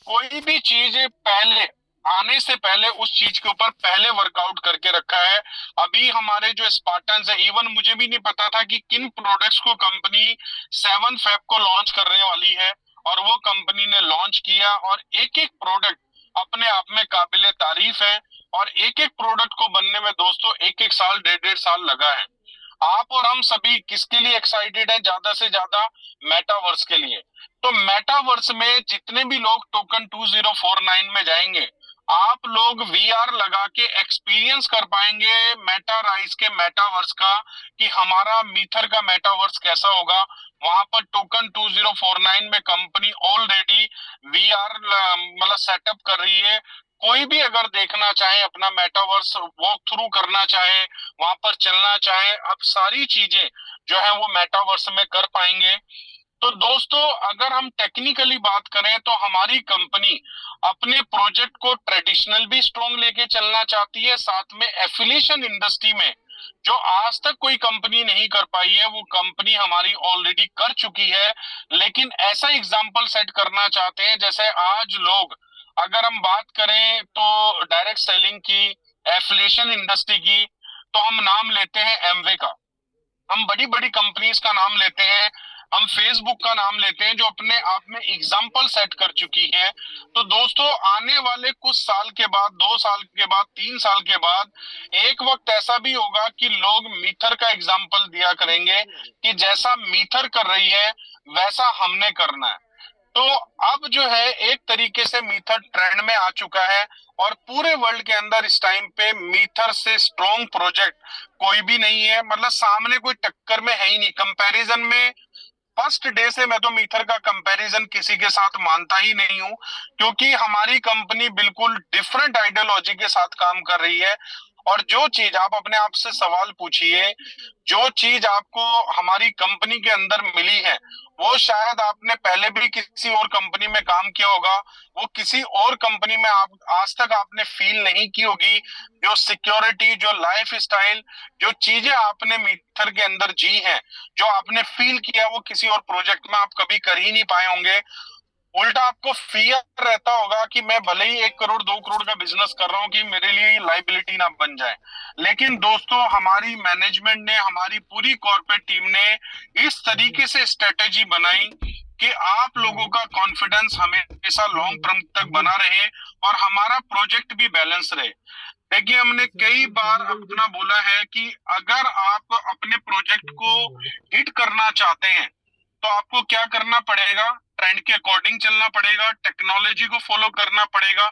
कोई भी चीज पहले आने से पहले उस चीज के ऊपर पहले वर्कआउट करके रखा है। अभी हमारे जो स्पार्टन्स है, इवन मुझे भी नहीं पता था कि किन प्रोडक्ट्स को कंपनी 7 फेब को लॉन्च करने वाली है, और वो कंपनी ने लॉन्च किया और एक एक प्रोडक्ट अपने आप में काबिले तारीफ है। और एक एक प्रोडक्ट को बनने में दोस्तों 1-1 साल 1.5-1.5 साल लगा है। आप और हम सभी किसके लिए एक्साइटेड हैं? ज्यादा से ज्यादा मेटावर्स के लिए। तो मेटावर्स में जितने भी लोग टोकन 2049 में जाएंगे, आप लोग वीआर लगा के एक्सपीरियंस कर पाएंगे मेटा राइज के मेटावर्स का, कि हमारा मीथर का मेटावर्स कैसा होगा। वहां पर टोकन 2049 में कंपनी ऑलरेडी वीआर मतलब सेटअप कर रही है। कोई भी अगर देखना चाहे, अपना मेटावर्स वॉक थ्रू करना चाहे, वहां पर चलना चाहे, अब सारी चीजें जो है वो मेटावर्स में कर पाएंगे। तो दोस्तों, अगर हम टेक्निकली बात करें तो हमारी कंपनी अपने प्रोजेक्ट को ट्रेडिशनल भी स्ट्रॉन्ग लेके चलना चाहती है, साथ में एफिलिएशन इंडस्ट्री में जो आज तक कोई कंपनी नहीं कर पाई है वो कंपनी हमारी ऑलरेडी कर चुकी है। लेकिन ऐसा एग्जाम्पल सेट करना चाहते हैं, जैसे आज लोग अगर हम बात करें तो डायरेक्ट सेलिंग की, एफिलिएशन इंडस्ट्री की, तो हम नाम लेते हैं एमवे का, हम बड़ी बड़ी कंपनीज का नाम लेते हैं। हम फेसबुक का नाम लेते हैं, जो अपने आप में एग्जाम्पल सेट कर चुकी है। तो दोस्तों आने वाले कुछ साल के बाद, 2 साल के बाद, 3 साल के बाद एक वक्त ऐसा भी होगा कि लोग मीथर का एग्जाम्पल दिया करेंगे कि जैसा मीथर कर रही है वैसा हमने करना है। तो अब जो है एक तरीके से मीथर ट्रेंड में आ चुका है और पूरे वर्ल्ड के अंदर इस टाइम पे मीथर से स्ट्रॉन्ग प्रोजेक्ट कोई भी नहीं है। मतलब सामने कोई टक्कर में है ही नहीं कंपैरिजन में। फर्स्ट डे से मैं तो मीथर का कंपैरिजन किसी के साथ मानता ही नहीं हूं, क्योंकि हमारी कंपनी बिल्कुल डिफरेंट आइडियोलॉजी के साथ काम कर रही है। और जो चीज आप अपने आप से सवाल पूछिए, जो चीज आपको हमारी कंपनी के अंदर मिली है वो शायद आपने पहले भी किसी और कंपनी में काम किया होगा, वो किसी और कंपनी में आप आज तक आपने फील नहीं की होगी। जो सिक्योरिटी, जो लाइफ स्टाइल, जो चीजें आपने मीथर के अंदर जी हैं, जो आपने फील किया, वो किसी और प्रोजेक्ट में आप कभी कर ही नहीं पाए होंगे। उल्टा आपको फियर रहता होगा कि मैं भले ही 1 करोड़ 2 करोड़ का बिजनेस कर रहा हूँ कि मेरे लिए लाइबिलिटी ना बन जाए। लेकिन दोस्तों हमारी मैनेजमेंट ने, हमारी पूरी कॉर्पोरेट टीम ने इस तरीके से स्ट्रेटेजी बनाई कि आप लोगों का कॉन्फिडेंस हमेशा लॉन्ग टर्म तक बना रहे और हमारा प्रोजेक्ट भी बैलेंस रहे। देखिए हमने कई बार अपना बोला है कि अगर आप अपने प्रोजेक्ट को हिट करना चाहते हैं तो आपको क्या करना पड़ेगा, ट्रेंड के अकॉर्डिंग चलना पड़ेगा, टेक्नोलॉजी को फॉलो करना पड़ेगा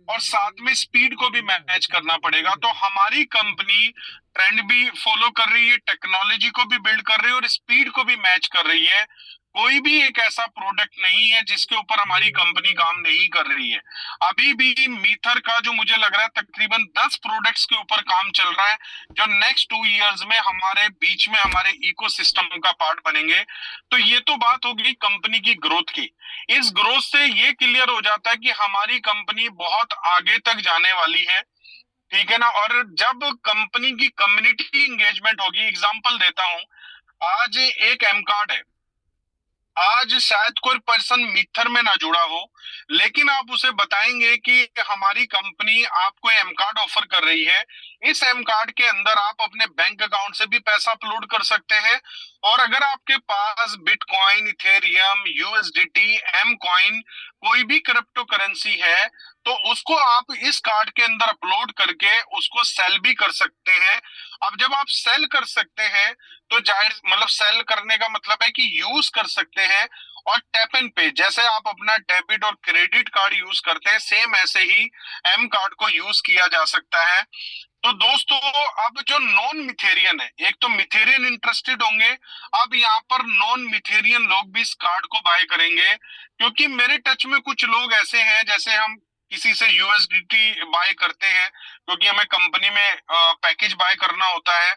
और साथ में स्पीड को भी मैनेज करना पड़ेगा। तो हमारी कंपनी ट्रेंड भी फॉलो कर रही है, टेक्नोलॉजी को भी बिल्ड कर रही है और स्पीड को भी मैच कर रही है। कोई भी एक ऐसा प्रोडक्ट नहीं है जिसके ऊपर हमारी कंपनी काम नहीं कर रही है। अभी भी मीथर का जो मुझे लग रहा है तकरीबन 10 प्रोडक्ट्स के ऊपर काम चल रहा है, जो नेक्स्ट 2 इयर्स में हमारे बीच में हमारे इकोसिस्टम का पार्ट बनेंगे। तो ये तो बात होगी कंपनी की ग्रोथ की। इस ग्रोथ से ये क्लियर हो जाता है कि हमारी कंपनी बहुत आगे तक जाने वाली है, ठीक है ना। और जब कंपनी की कम्युनिटी इंगेजमेंट होगी, एग्जांपल देता हूं, आज एक एम कार्ड है, आज शायद कोई पर्सन मीथर में ना जुड़ा हो, लेकिन आप उसे बताएंगे कि हमारी कंपनी आपको एम कार्ड ऑफर कर रही है। इस एम कार्ड के अंदर आप अपने बैंक अकाउंट से भी पैसा अपलोड कर सकते हैं और अगर आपके पास bitcoin, Ethereum, USDT, M coin, कोई भी क्रिप्टो करेंसी है तो उसको आप इस कार्ड के अंदर अपलोड करके उसको सेल भी कर सकते हैं। अब जब आप सेल कर सकते हैं तो जाहिर मतलब सेल करने का मतलब है कि यूज कर सकते हैं। और टैप एंड पे, जैसे आप अपना डेबिट और क्रेडिट कार्ड यूज करते हैं, सेम ऐसे ही एम कार्ड को यूज किया जा सकता है। तो दोस्तों अब जो नॉन मिथेरियन है, एक तो मिथेरियन इंटरेस्टेड होंगे, अब यहाँ पर नॉन मिथेरियन लोग भी इस कार्ड को बाय करेंगे। क्योंकि मेरे टच में कुछ लोग ऐसे हैं, जैसे हम किसी से यूएसडीटी बाय करते हैं क्योंकि हमें कंपनी में पैकेज बाय करना होता है,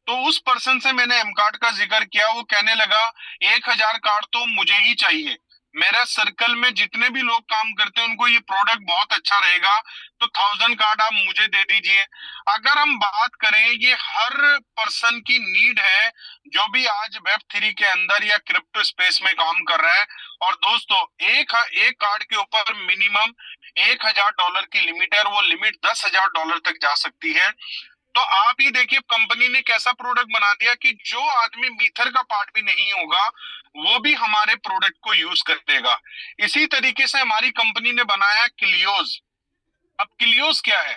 तो उस पर्सन से मैंने एम कार्ड का जिक्र किया, वो कहने लगा 1,000 कार्ड तो मुझे ही चाहिए। मेरा सर्कल में जितने भी लोग काम करते हैं उनको ये प्रोडक्ट बहुत अच्छा रहेगा, तो 1,000 कार्ड आप मुझे दे दीजिए। अगर हम बात करें, ये हर पर्सन की नीड है जो भी आज वेब3 के अंदर या क्रिप्टो स्पेस में काम कर रहा है। और दोस्तों एक एक कार्ड के ऊपर मिनिमम $1,000 की लिमिट है और वो लिमिट $10,000 तक जा सकती है। तो आप ही देखिए कंपनी ने कैसा प्रोडक्ट बना दिया कि जो आदमी मीथर का पार्ट भी नहीं होगा वो भी हमारे प्रोडक्ट को यूज करेगा। इसी तरीके से हमारी कंपनी ने बनाया क्लियोज। अब क्लियोज क्या है?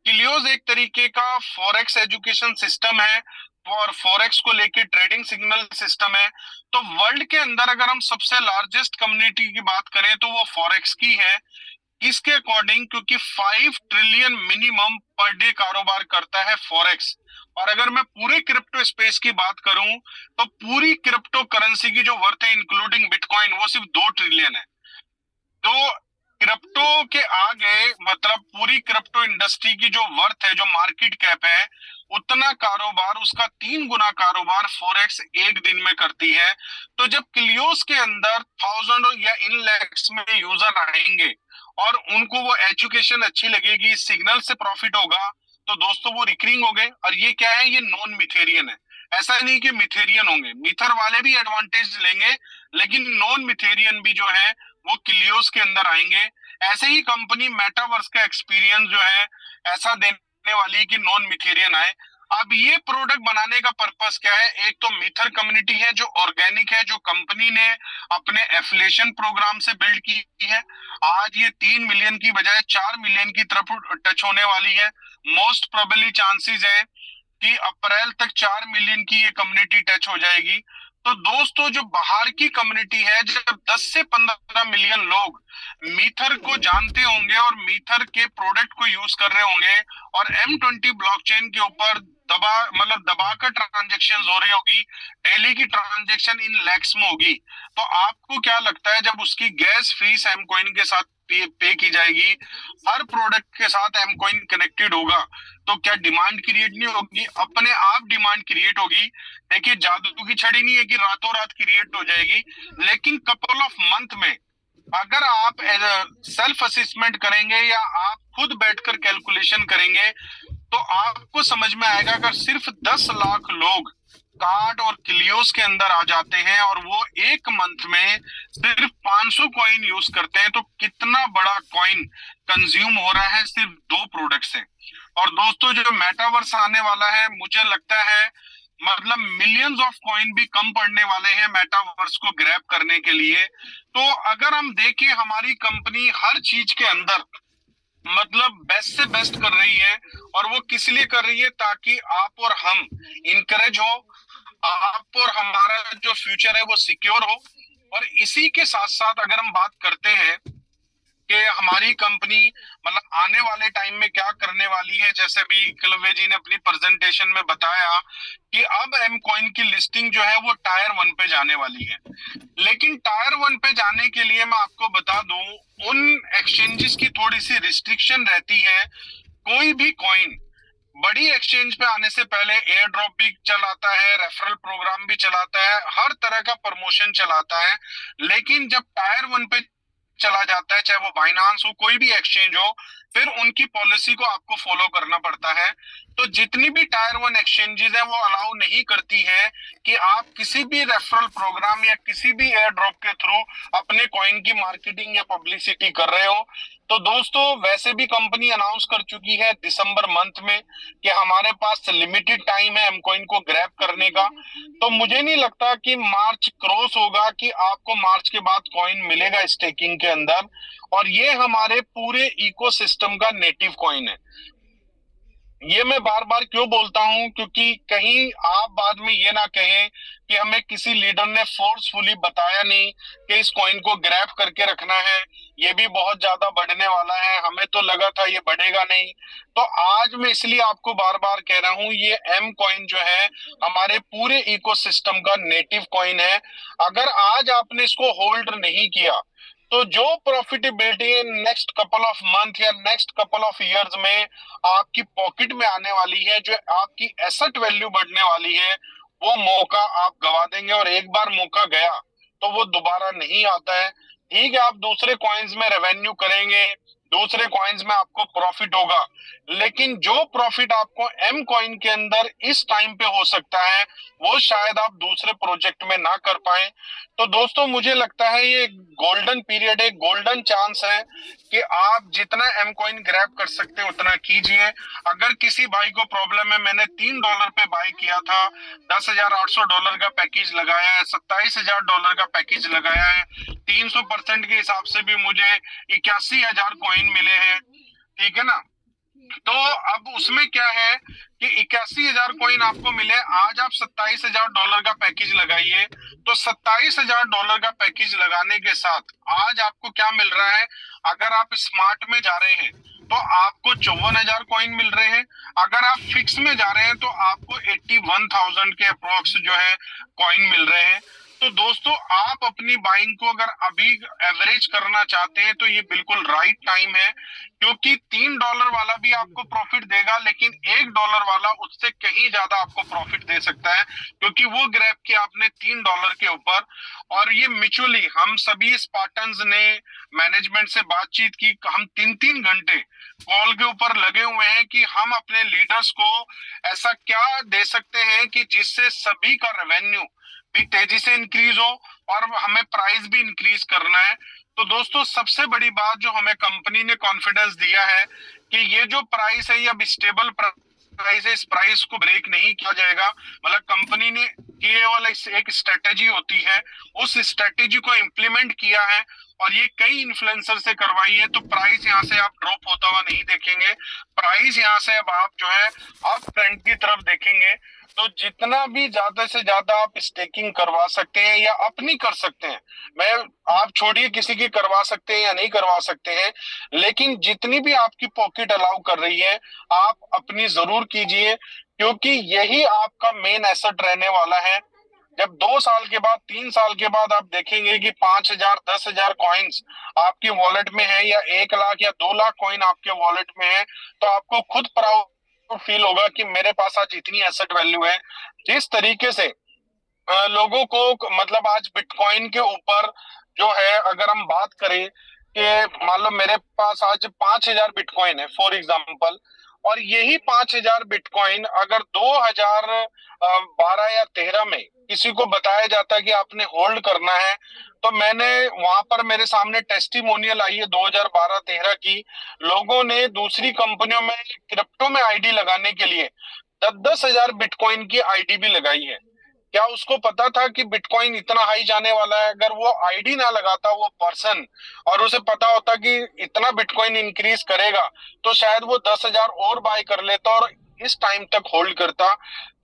क्लियोज एक तरीके का फॉरेक्स एजुकेशन सिस्टम है और फॉरेक्स को लेके ट्रेडिंग सिग्नल सिस्टम है। तो वर्ल्ड के अंदर अगर हम सबसे लार्जेस्ट कम्युनिटी की बात करें तो वो फॉरेक्स की है। किसके अकॉर्डिंग? क्योंकि 5 ट्रिलियन मिनिमम पर डे कारोबार करता है फॉरेक्स। और अगर मैं पूरे क्रिप्टो स्पेस की बात करूं तो पूरी क्रिप्टो करेंसी की जो वर्थ है इंक्लूडिंग बिटकॉइन वो सिर्फ 2 ट्रिलियन है। तो क्रिप्टो के आगे मतलब पूरी क्रिप्टो इंडस्ट्री की जो वर्थ है, जो मार्केट कैप है, उतना कारोबार, उसका 3 गुना कारोबार फॉरेक्स एक दिन में करती है। तो जब क्लियोस के अंदर 1000 या इन लैक्स में यूजर आएंगे और उनको वो एजुकेशन अच्छी लगेगी, सिग्नल से प्रॉफिट होगा, तो दोस्तों वो रिकरिंग हो गए। और ये क्या है? ये नॉन मिथेरियन है। ऐसा नहीं कि मिथेरियन होंगे, मिथर वाले भी एडवांटेज लेंगे, लेकिन नॉन मिथेरियन भी जो है वो क्लियोस के अंदर आएंगे। ऐसे ही कंपनी मेटावर्स का एक्सपीरियंस जो है ऐसा देने वाली है कि नॉन मिथेरियन आए। अब ये प्रोडक्ट बनाने का पर्पस क्या है? एक तो मीथर कम्युनिटी है जो ऑर्गेनिक है, जो कंपनी ने अपने एफिलिएशन प्रोग्राम से बिल्ड की है। आज ये 3 मिलियन की बजाय 4 मिलियन की तरफ टच होने वाली है। मोस्ट प्रोबेबली चांसेस है कि अप्रैल तक 4 मिलियन की ये कम्युनिटी टच हो जाएगी। तो दोस्तों, जो बाहर की कम्युनिटी है, जब 10 से 15 मिलियन लोग मीथर को जानते होंगे और मीथर के प्रोडक्ट को यूज कर रहे होंगे और M20 ब्लॉकचेन के ऊपर दबाकर ट्रांजेक्शन हो रही होगी, डेली की ट्रांजेक्शन इन लैक्स में होगी, तो आपको क्या लगता है जब उसकी गैस फीस एमकॉइन के साथ पे की जाएगी, हर प्रोडक्ट के साथ एमकॉइन कनेक्टेड होगा, तो क्या डिमांड क्रिएट नहीं होगी? अपने आप डिमांड क्रिएट होगी। देखिए, जादू की छड़ी नहीं है कि रातों रात क्रिएट हो जाएगी, लेकिन कपल ऑफ मंथ में अगर आप सेल्फ असेसमेंट करेंगे या आप खुद बैठकर कैलकुलेशन करेंगे तो आपको समझ में आएगा। अगर सिर्फ 10 लाख लोग कार्ड और क्लियोस के अंदर आ जाते हैं और वो एक मंथ में सिर्फ 500 कॉइन यूज करते हैं, तो कितना बड़ा कॉइन कंज्यूम हो रहा है सिर्फ 2 प्रोडक्ट से। और दोस्तों, जो मेटावर्स आने वाला है, मुझे लगता है मिलियंस ऑफ कॉइन भी कम पड़ने वाले हैं मेटावर्स को ग्रैब करने के लिए। तो अगर हम देखें, हमारी कंपनी हर चीज के अंदर बेस्ट से बेस्ट कर रही है, और वो किस लिए कर रही है? ताकि आप और हम इनकरेज हो, आप और हमारा जो फ्यूचर है वो सिक्योर हो। और इसी के साथ साथ अगर हम बात करते हैं कि हमारी कंपनी आने वाले टाइम में क्या करने वाली है, जैसे भी एकलव्य जी ने अपनी प्रेजेंटेशन में बताया कि अब एमकॉइन की लिस्टिंग जो है वो टायर 1 पे जाने वाली है। लेकिन टायर 1 पे जाने के लिए मैं आपको बता दूं, उन एक्सचेंजेस की थोड़ी सी रिस्ट्रिक्शन रहती है। कोई भी कॉइन बड़ी एक्सचेंज पे आने से पहले एयर ड्रॉप भी चलाता है, रेफरल प्रोग्राम भी चलाता है, हर तरह का प्रमोशन चलाता है। लेकिन जब टायर 1 पे चला जाता है, चाहे वो बाइनांस हो, कोई भी एक्सचेंज हो, फिर उनकी पॉलिसी को आपको फॉलो करना पड़ता है। तो जितनी भी टायर 1 एक्सचेंजेस है वो अलाउ नहीं करती है कि आप किसी भी रेफरल प्रोग्राम या किसी भी एयर ड्रॉप के थ्रू अपने कॉइन की मार्केटिंग या पब्लिसिटी कर रहे हो। तो दोस्तों, वैसे भी कंपनी अनाउंस कर चुकी है दिसंबर मंथ में कि हमारे पास लिमिटेड टाइम है एमकॉइन को ग्रैब करने का। तो मुझे नहीं लगता कि मार्च क्रॉस होगा कि आपको मार्च के बाद कॉइन मिलेगा स्टेकिंग के अंदर। और ये हमारे पूरे इकोसिस्टम का नेटिव कॉइन है। ये मैं बार बार क्यों बोलता हूं? क्योंकि कहीं आप बाद में ये ना कहें कि हमें किसी लीडर ने फोर्सफुली बताया नहीं कि इस कॉइन को ग्रैब करके रखना है, ये भी बहुत ज्यादा बढ़ने वाला है, हमें तो लगा था ये बढ़ेगा नहीं। तो आज मैं इसलिए आपको बार बार कह रहा हूं, ये एम कॉइन जो है हमारे पूरे इकोसिस्टम का नेटिव कॉइन है। अगर आज आपने इसको होल्ड नहीं किया तो जो profitability next couple of month या नेक्स्ट कपल ऑफ इयर्स में आपकी पॉकेट में आने वाली है, जो आपकी एसेट वैल्यू बढ़ने वाली है, वो मौका आप गवा देंगे। और एक बार मौका गया तो वो दोबारा नहीं आता है। ठीक है, आप दूसरे कॉइन्स में रेवेन्यू करेंगे, दूसरे कॉइन्स में आपको प्रॉफिट होगा, लेकिन जो प्रॉफिट आपको एम कॉइन के अंदर इस टाइम पे हो सकता है वो शायद आप दूसरे प्रोजेक्ट में ना कर पाए। तो दोस्तों, मुझे लगता है ये गोल्डन पीरियड है, गोल्डन चांस है कि आप जितना एम कॉइन ग्रैब कर सकते हैं उतना कीजिए। अगर किसी भाई को प्रॉब्लम है, मैंने $3 पे बाय किया था, $10,800 का पैकेज लगाया है, $27,000 का पैकेज लगाया है, 300% के हिसाब से भी मुझे 81,000 कॉइन मिले हैं। ठीक है ना? तो अब उसमें क्या है कि 81,000 कॉइन आपको मिले, आज आप $27,000 का पैकेज लगाइए, तो $27,000 का पैकेज लगाने के साथ आज आपको क्या मिल रहा है? अगर आप स्मार्ट में जा रहे हैं तो आपको 54,000 कॉइन मिल रहे हैं। अगर आप फिक्स में जा रहे हैं तो आपको 81,000 के अप्रोक्स जो है कॉइन मिल रहे हैं। तो दोस्तों, आप अपनी बाइंग को अगर अभी एवरेज करना चाहते हैं तो ये बिल्कुल राइट टाइम है, क्योंकि $3 वाला भी आपको प्रॉफिट देगा, लेकिन $1 वाला उससे कहीं ज्यादा आपको प्रॉफिट दे सकता है, क्योंकि वो ग्रैब किया आपने $3 के ऊपर। और ये म्यूचुअली हम सभी स्पार्टन्स ने मैनेजमेंट से बातचीत की, हम 3-3 घंटे कॉल के ऊपर लगे हुए हैं कि हम अपने लीडर्स को ऐसा क्या दे सकते हैं कि जिससे सभी का रेवेन्यू भी तेजी से इंक्रीज हो और हमें प्राइस भी इंक्रीज करना है। तो दोस्तों, सबसे बड़ी बात जो हमें कंपनी ने कॉन्फिडेंस दिया है कि ये जो प्राइस है ये अब स्टेबल प्राइस है, इस प्राइस को ब्रेक नहीं किया जाएगा। मतलब कंपनी ने केवल एक स्ट्रेटेजी होती है, उस स्ट्रेटेजी को इम्प्लीमेंट किया है और ये कई इन्फ्लुएंसर से करवाई है, तो प्राइस यहाँ से आप ड्रॉप होता हुआ नहीं देखेंगे। प्राइस यहाँ से अब आप जो है अप ट्रेंड की तरफ देखेंगे। तो जितना भी ज्यादा से ज्यादा आप स्टेकिंग करवा सकते हैं या अपनी कर सकते हैं, मैं आप छोड़िए किसी की करवा सकते हैं या नहीं करवा सकते हैं, लेकिन जितनी भी आपकी पॉकेट अलाउ कर रही है आप अपनी जरूर कीजिए, क्योंकि यही आपका मेन एसेट रहने वाला है। जब 2 साल के बाद 3 साल के बाद आप देखेंगे कि 5,000 10,000 कॉइन्स आपकी वॉलेट में है या 1 लाख या 2 लाख कॉइन आपके वॉलेट में है, तो आपको खुद प्राउड फील होगा कि मेरे पास आज इतनी एसेट वैल्यू है। जिस तरीके से लोगों को मतलब आज बिटकॉइन के ऊपर जो है, अगर हम बात करें कि मान लो मेरे पास आज 5,000 बिटकॉइन है फॉर एग्जांपल, और यही 5,000 बिटकॉइन अगर 2012 या 13 में किसी को बताया जाता है कि आपने होल्ड करना है, तो मैंने वहां पर मेरे सामने टेस्टिमोनियल आई है 2012-13 की, लोगों ने दूसरी कंपनियों में क्रिप्टो में आईडी लगाने के लिए 10-10 हजार बिटकॉइन की आईडी भी लगाई है। क्या उसको पता था कि बिटकॉइन इतना हाई जाने वाला है? अगर वो आईडी ना लगाता वो पर्सन और उसे पता होता कि इतना बिटकॉइन इंक्रीज करेगा, तो शायद वो 10,000 और बाय कर लेता और इस टाइम तक होल्ड करता।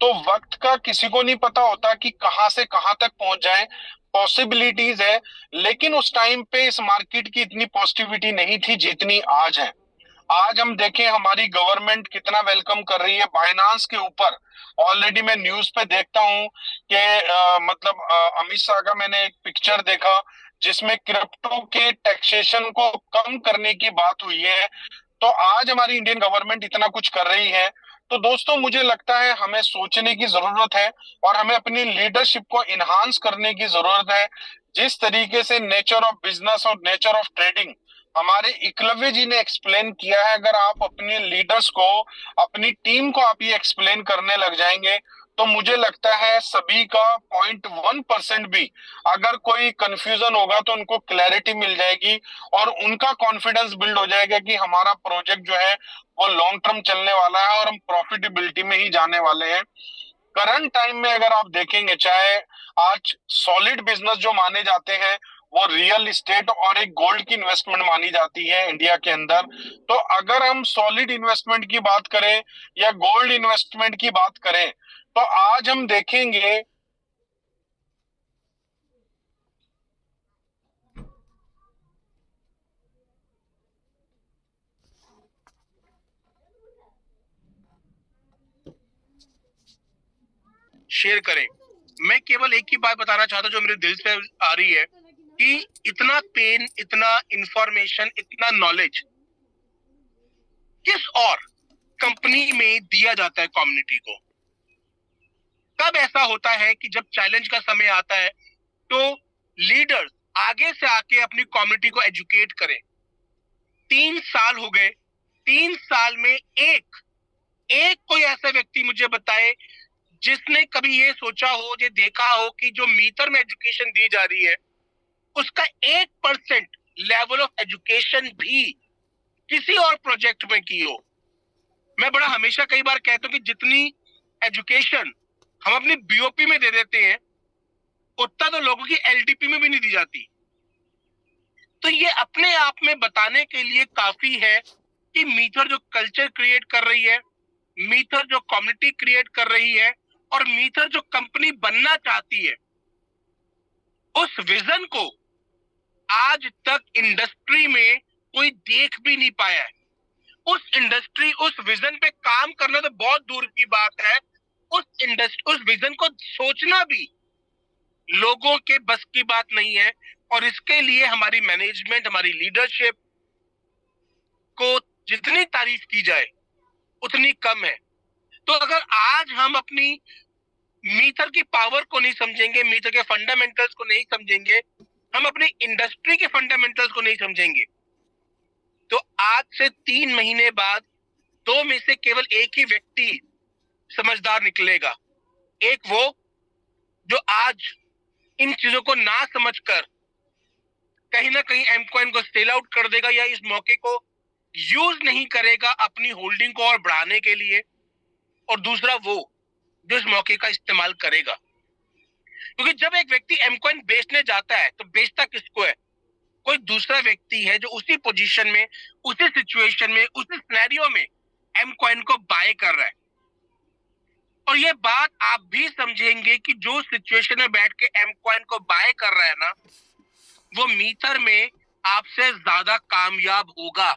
तो वक्त का किसी को नहीं पता होता कि कहां से कहां तक पहुंच जाए, पॉसिबिलिटीज है, लेकिन उस टाइम पे इस मार्केट की इतनी पॉजिटिविटी नहीं थी जितनी आज है। आज हम देखें हमारी गवर्नमेंट कितना वेलकम कर रही है बाइनांस के ऊपर। ऑलरेडी मैं न्यूज पे देखता हूं कि मतलब अमित शाह का मैंने एक पिक्चर देखा जिसमें क्रिप्टो के टैक्सेशन को कम करने की बात हुई है। तो आज हमारी इंडियन गवर्नमेंट इतना कुछ कर रही है, तो दोस्तों मुझे लगता है हमें सोचने की जरूरत है और हमें अपनी लीडरशिप को इनहांस करने की जरूरत है। जिस तरीके से नेचर ऑफ बिजनेस और नेचर ऑफ ट्रेडिंग हमारे एकलव्य जी ने एक्सप्लेन किया है, अगर आप अपने लीडर्स को, अपनी टीम को आप ये एक्सप्लेन करने लग जाएंगे, तो मुझे लगता है सभी का 0.1% भी अगर कोई कंफ्यूजन होगा तो उनको क्लैरिटी मिल जाएगी और उनका कॉन्फिडेंस बिल्ड हो जाएगा कि हमारा प्रोजेक्ट जो है वो लॉन्ग टर्म चलने वाला है और हम प्रॉफिटेबिलिटी में ही जाने वाले हैं। करंट टाइम में अगर आप देखेंगे, चाहे आज सॉलिड बिजनेस जो माने जाते हैं वो रियल इस्टेट और एक गोल्ड की इन्वेस्टमेंट मानी जाती है इंडिया के अंदर, तो अगर हम सॉलिड इन्वेस्टमेंट की बात करें या गोल्ड इन्वेस्टमेंट की बात करें, तो आज हम देखेंगे शेयर करें। मैं केवल एक ही बात बताना चाहता हूं जो मेरे दिल पे आ रही है कि इतना पेन, इतना इंफॉर्मेशन, इतना नॉलेज किस और कंपनी में दिया जाता है कम्युनिटी को? कब ऐसा होता है कि जब चैलेंज का समय आता है तो लीडर्स आगे से आके अपनी कम्युनिटी को एजुकेट करें? 3 साल हो गए, 3 साल में एक कोई ऐसा व्यक्ति मुझे बताए जिसने कभी ये सोचा हो, ये देखा हो कि जो मीटर में एजुकेशन दी जा रही है उसका 1% लेवल ऑफ एजुकेशन भी किसी और प्रोजेक्ट में की हो। मैं बड़ा हमेशा कई बार कहता हूं कि जितनी एजुकेशन हम अपनी बीओपी में दे देते हैं उतना तो लोगों की एलडीपी में भी नहीं दी जाती। तो ये अपने आप में बताने के लिए काफी है कि मीटर जो कल्चर क्रिएट कर रही है, मीटर जो कम्युनिटी क्रिएट कर रही है और मीटर जो कंपनी बनना चाहती है, उस विजन को आज तक इंडस्ट्री में कोई देख भी नहीं पाया है। उस विजन पे काम करना तो बहुत दूर की बात है, उस विजन को सोचना भी लोगों के बस की बात नहीं है। और इसके लिए हमारी मैनेजमेंट, हमारी लीडरशिप को जितनी तारीफ की जाए उतनी कम है। तो अगर आज हम अपनी मीटर की पावर को नहीं समझेंगे, मीटर के फंडामेंटल्स को नहीं समझेंगे, हम अपनी इंडस्ट्री के फंडामेंटल्स को नहीं समझेंगे, तो आज से 3 महीने बाद 2 में से केवल एक ही व्यक्ति समझदार निकलेगा। एक वो जो आज इन चीजों को ना समझकर कहीं ना कहीं एमकॉइन को सेल आउट कर देगा या इस मौके को यूज नहीं करेगा अपनी होल्डिंग को और बढ़ाने के लिए। और दूसरा वो जो इस मौके का इस्तेमाल करेगा। क्योंकि जब एक व्यक्ति एम कॉइन बेचने जाता है तो बेचता किसको है? कोई दूसरा व्यक्ति है जो उसी पोजीशन में, उसी सिचुएशन में, उसी सिनेरियो में एम कॉइन को बाय कर रहा है। और ये बात आप भी समझेंगे कि जो सिचुएशन में बैठ के एम कॉइन को बाय कर रहा है ना, वो मीथर में आपसे ज्यादा कामयाब होगा,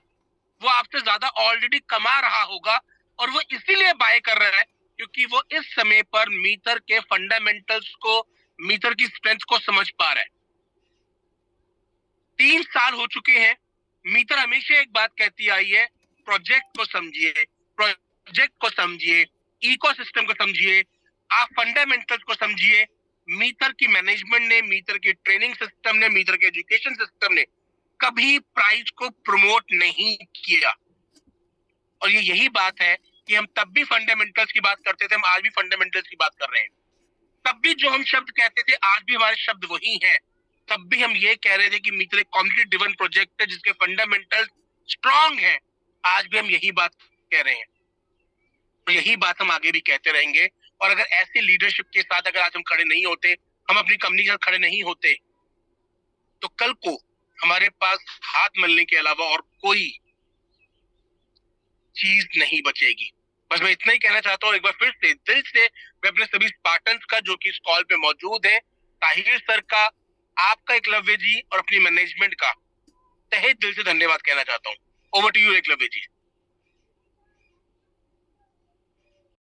वो आपसे ज्यादा ऑलरेडी कमा रहा होगा, और वो इसीलिए बाय कर रहा है क्योंकि वो इस समय पर मीथर के फंडामेंटल्स को, मीथर की स्ट्रेंथ को समझ पा रहा है। 3 साल हो चुके हैं, मीथर हमेशा एक बात कहती आई है, प्रोजेक्ट को समझिए, प्रोजेक्ट को समझिए, इकोसिस्टम को समझिए, आप फंडामेंटल्स को समझिए। मीथर की मैनेजमेंट ने, मीथर की ट्रेनिंग सिस्टम ने, मीथर के एजुकेशन सिस्टम ने कभी प्राइस को प्रमोट नहीं किया। और ये यही बात है कि हम तब भी फंडामेंटल्स की बात करते थे, हम आज भी फंडामेंटल्स की बात कर रहे हैं। तब भी जो हम शब्द कहते थे, आज भी हमारे शब्द वही हैं। तब भी हम ये कह रहे थे कि मीथर एक कम्युनिटी ड्रिवन प्रोजेक्ट है जिसके फंडामेंटल्स स्ट्रांग हैं। आज भी हम यही बात कह रहे हैं, और यही बात हम आगे भी कहते रहेंगे। और अगर ऐसी लीडरशिप के साथ अगर आज हम खड़े नहीं होते, हम अपनी कंपनी के साथ खड़े नहीं होते, तो कल को हमारे पास हाथ मलने के अलावा और कोई चीज नहीं बचेगी। बस मैं इतना ही कहना चाहता हूँ, एक बार फिर से दिल से मैं अपने सभी स्पार्टन्स का जो कि इस कॉल पे मौजूद है, ताहिर सर का, आपका एकलव्य जी और अपनी मैनेजमेंट का तहे दिल से धन्यवाद कहना चाहता हूँ। Over to you Eklavya ji.